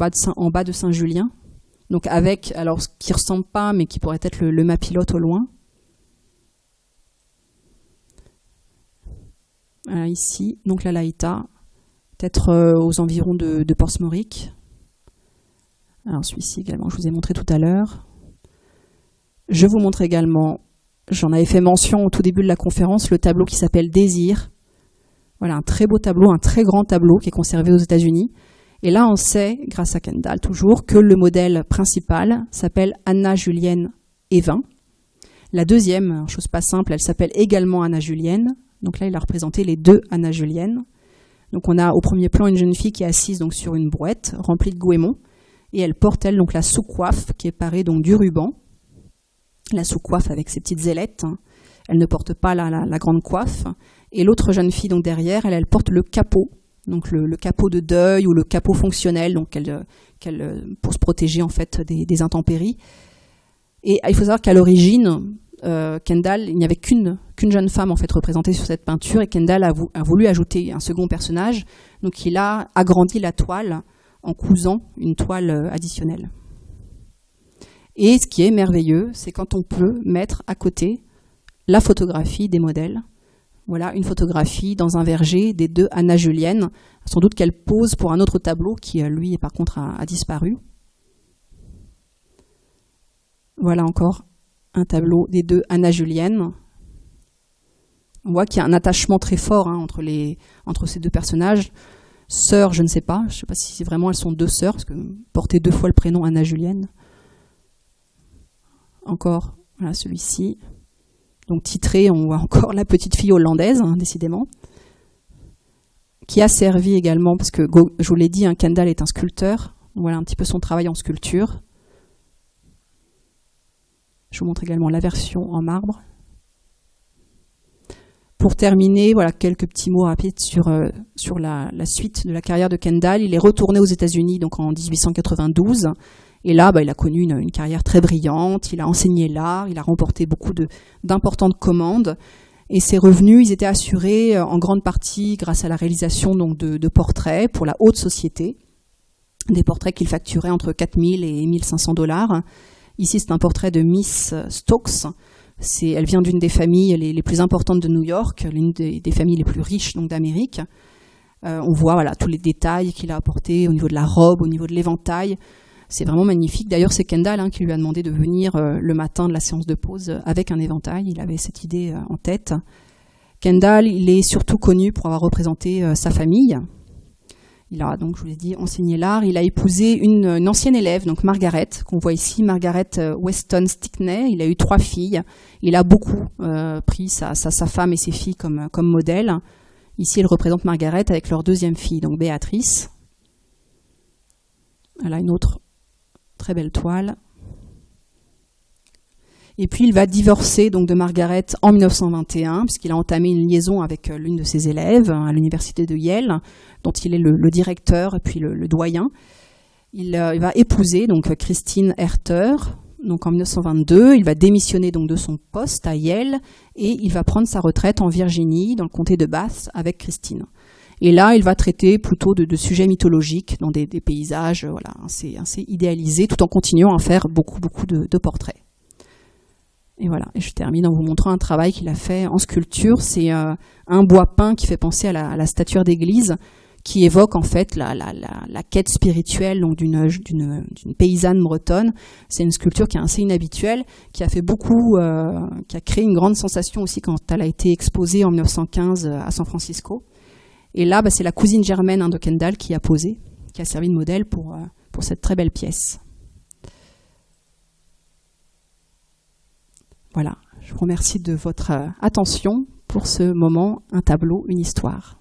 S1: bas de Saint-Julien. Donc avec, alors ce qui ne ressemble pas, mais qui pourrait être le mât pilote au loin. Voilà, ici, donc la Laïta, peut-être aux environs de Portsmouth. Alors celui-ci également, je vous ai montré tout à l'heure. Je vous montre également, j'en avais fait mention au tout début de la conférence, le tableau qui s'appelle Désir. Voilà, un très beau tableau, un très grand tableau qui est conservé aux États-Unis. Et là, on sait, grâce à Kendall toujours, que le modèle principal s'appelle Anna Julienne Evin. La deuxième, chose pas simple, elle s'appelle également Anna Julienne. Donc là, il a représenté les deux Anna Julienne. Donc on a au premier plan une jeune fille qui est assise donc, sur une brouette remplie de goémons. Et elle porte, elle, donc la sous-coiffe qui est parée donc, du ruban. La sous-coiffe avec ses petites ailettes. Elle ne porte pas la grande coiffe. Et l'autre jeune fille donc derrière, elle porte le capot, donc le capot de deuil ou le capot fonctionnel, donc pour se protéger en fait des intempéries. Et il faut savoir qu'à l'origine, Kendall, il n'y avait qu'une jeune femme en fait représentée sur cette peinture, et Kendall a voulu ajouter un second personnage, donc il a agrandi la toile en cousant une toile additionnelle. Et ce qui est merveilleux, c'est quand on peut mettre à côté la photographie des modèles. Voilà une photographie dans un verger des deux Anna Julienne, sans doute qu'elle pose pour un autre tableau qui, lui, par contre, a disparu. Voilà encore un tableau des deux Anna Julienne. On voit qu'il y a un attachement très fort entre ces deux personnages. Sœurs, je ne sais pas si vraiment elles sont deux sœurs, parce que porter deux fois le prénom Anna Julienne. Encore, voilà celui-ci. Donc titré, on voit encore la petite fille hollandaise, décidément, qui a servi également, parce que je vous l'ai dit, Kendall est un sculpteur. Voilà un petit peu son travail en sculpture. Je vous montre également la version en marbre. Pour terminer, voilà quelques petits mots rapides sur la suite de la carrière de Kendall. Il est retourné aux États-Unis donc en 1892. Et là, il a connu une carrière très brillante, il a enseigné l'art, il a remporté beaucoup d'importantes commandes. Et ses revenus, ils étaient assurés en grande partie grâce à la réalisation donc, de portraits pour la haute société. Des portraits qu'il facturait entre 4 000 et 1 500 $. Ici, c'est un portrait de Miss Stokes. Elle vient d'une des familles les plus importantes de New York, l'une des familles les plus riches donc, d'Amérique. On voit voilà, tous les détails qu'il a apportés au niveau de la robe, au niveau de l'éventail. C'est vraiment magnifique. D'ailleurs, c'est Kendall qui lui a demandé de venir le matin de la séance de pause avec un éventail. Il avait cette idée en tête. Kendall, il est surtout connu pour avoir représenté sa famille. Il a donc, je vous l'ai dit, enseigné l'art. Il a épousé une ancienne élève, donc Margaret, qu'on voit ici, Margaret Weston Stickney. Il a eu 3 filles. Il a beaucoup pris sa femme et ses filles comme modèle. Ici, il représente Margaret avec leur deuxième fille, donc Béatrice. Voilà une autre très belle toile. Et puis il va divorcer donc de Margaret en 1921, puisqu'il a entamé une liaison avec l'une de ses élèves à l'université de Yale, dont il est le directeur et puis le doyen. Il va épouser donc Christine Herter, donc en 1922. Il va démissionner donc de son poste à Yale et il va prendre sa retraite en Virginie, dans le comté de Bath, avec Christine. Et là, il va traiter plutôt de sujets mythologiques dans des paysages voilà, assez idéalisés, tout en continuant à faire beaucoup de portraits. Et voilà, et je termine en vous montrant un travail qu'il a fait en sculpture. C'est un bois peint qui fait penser à la statuaire d'église, qui évoque en fait la quête spirituelle donc d'une paysanne bretonne. C'est une sculpture qui est assez inhabituelle, qui a fait qui a créé une grande sensation aussi quand elle a été exposée en 1915 à San Francisco. Et là, c'est la cousine germaine de Kendall qui a posé, qui a servi de modèle pour cette très belle pièce. Voilà, je vous remercie de votre attention pour ce moment, un tableau, une histoire.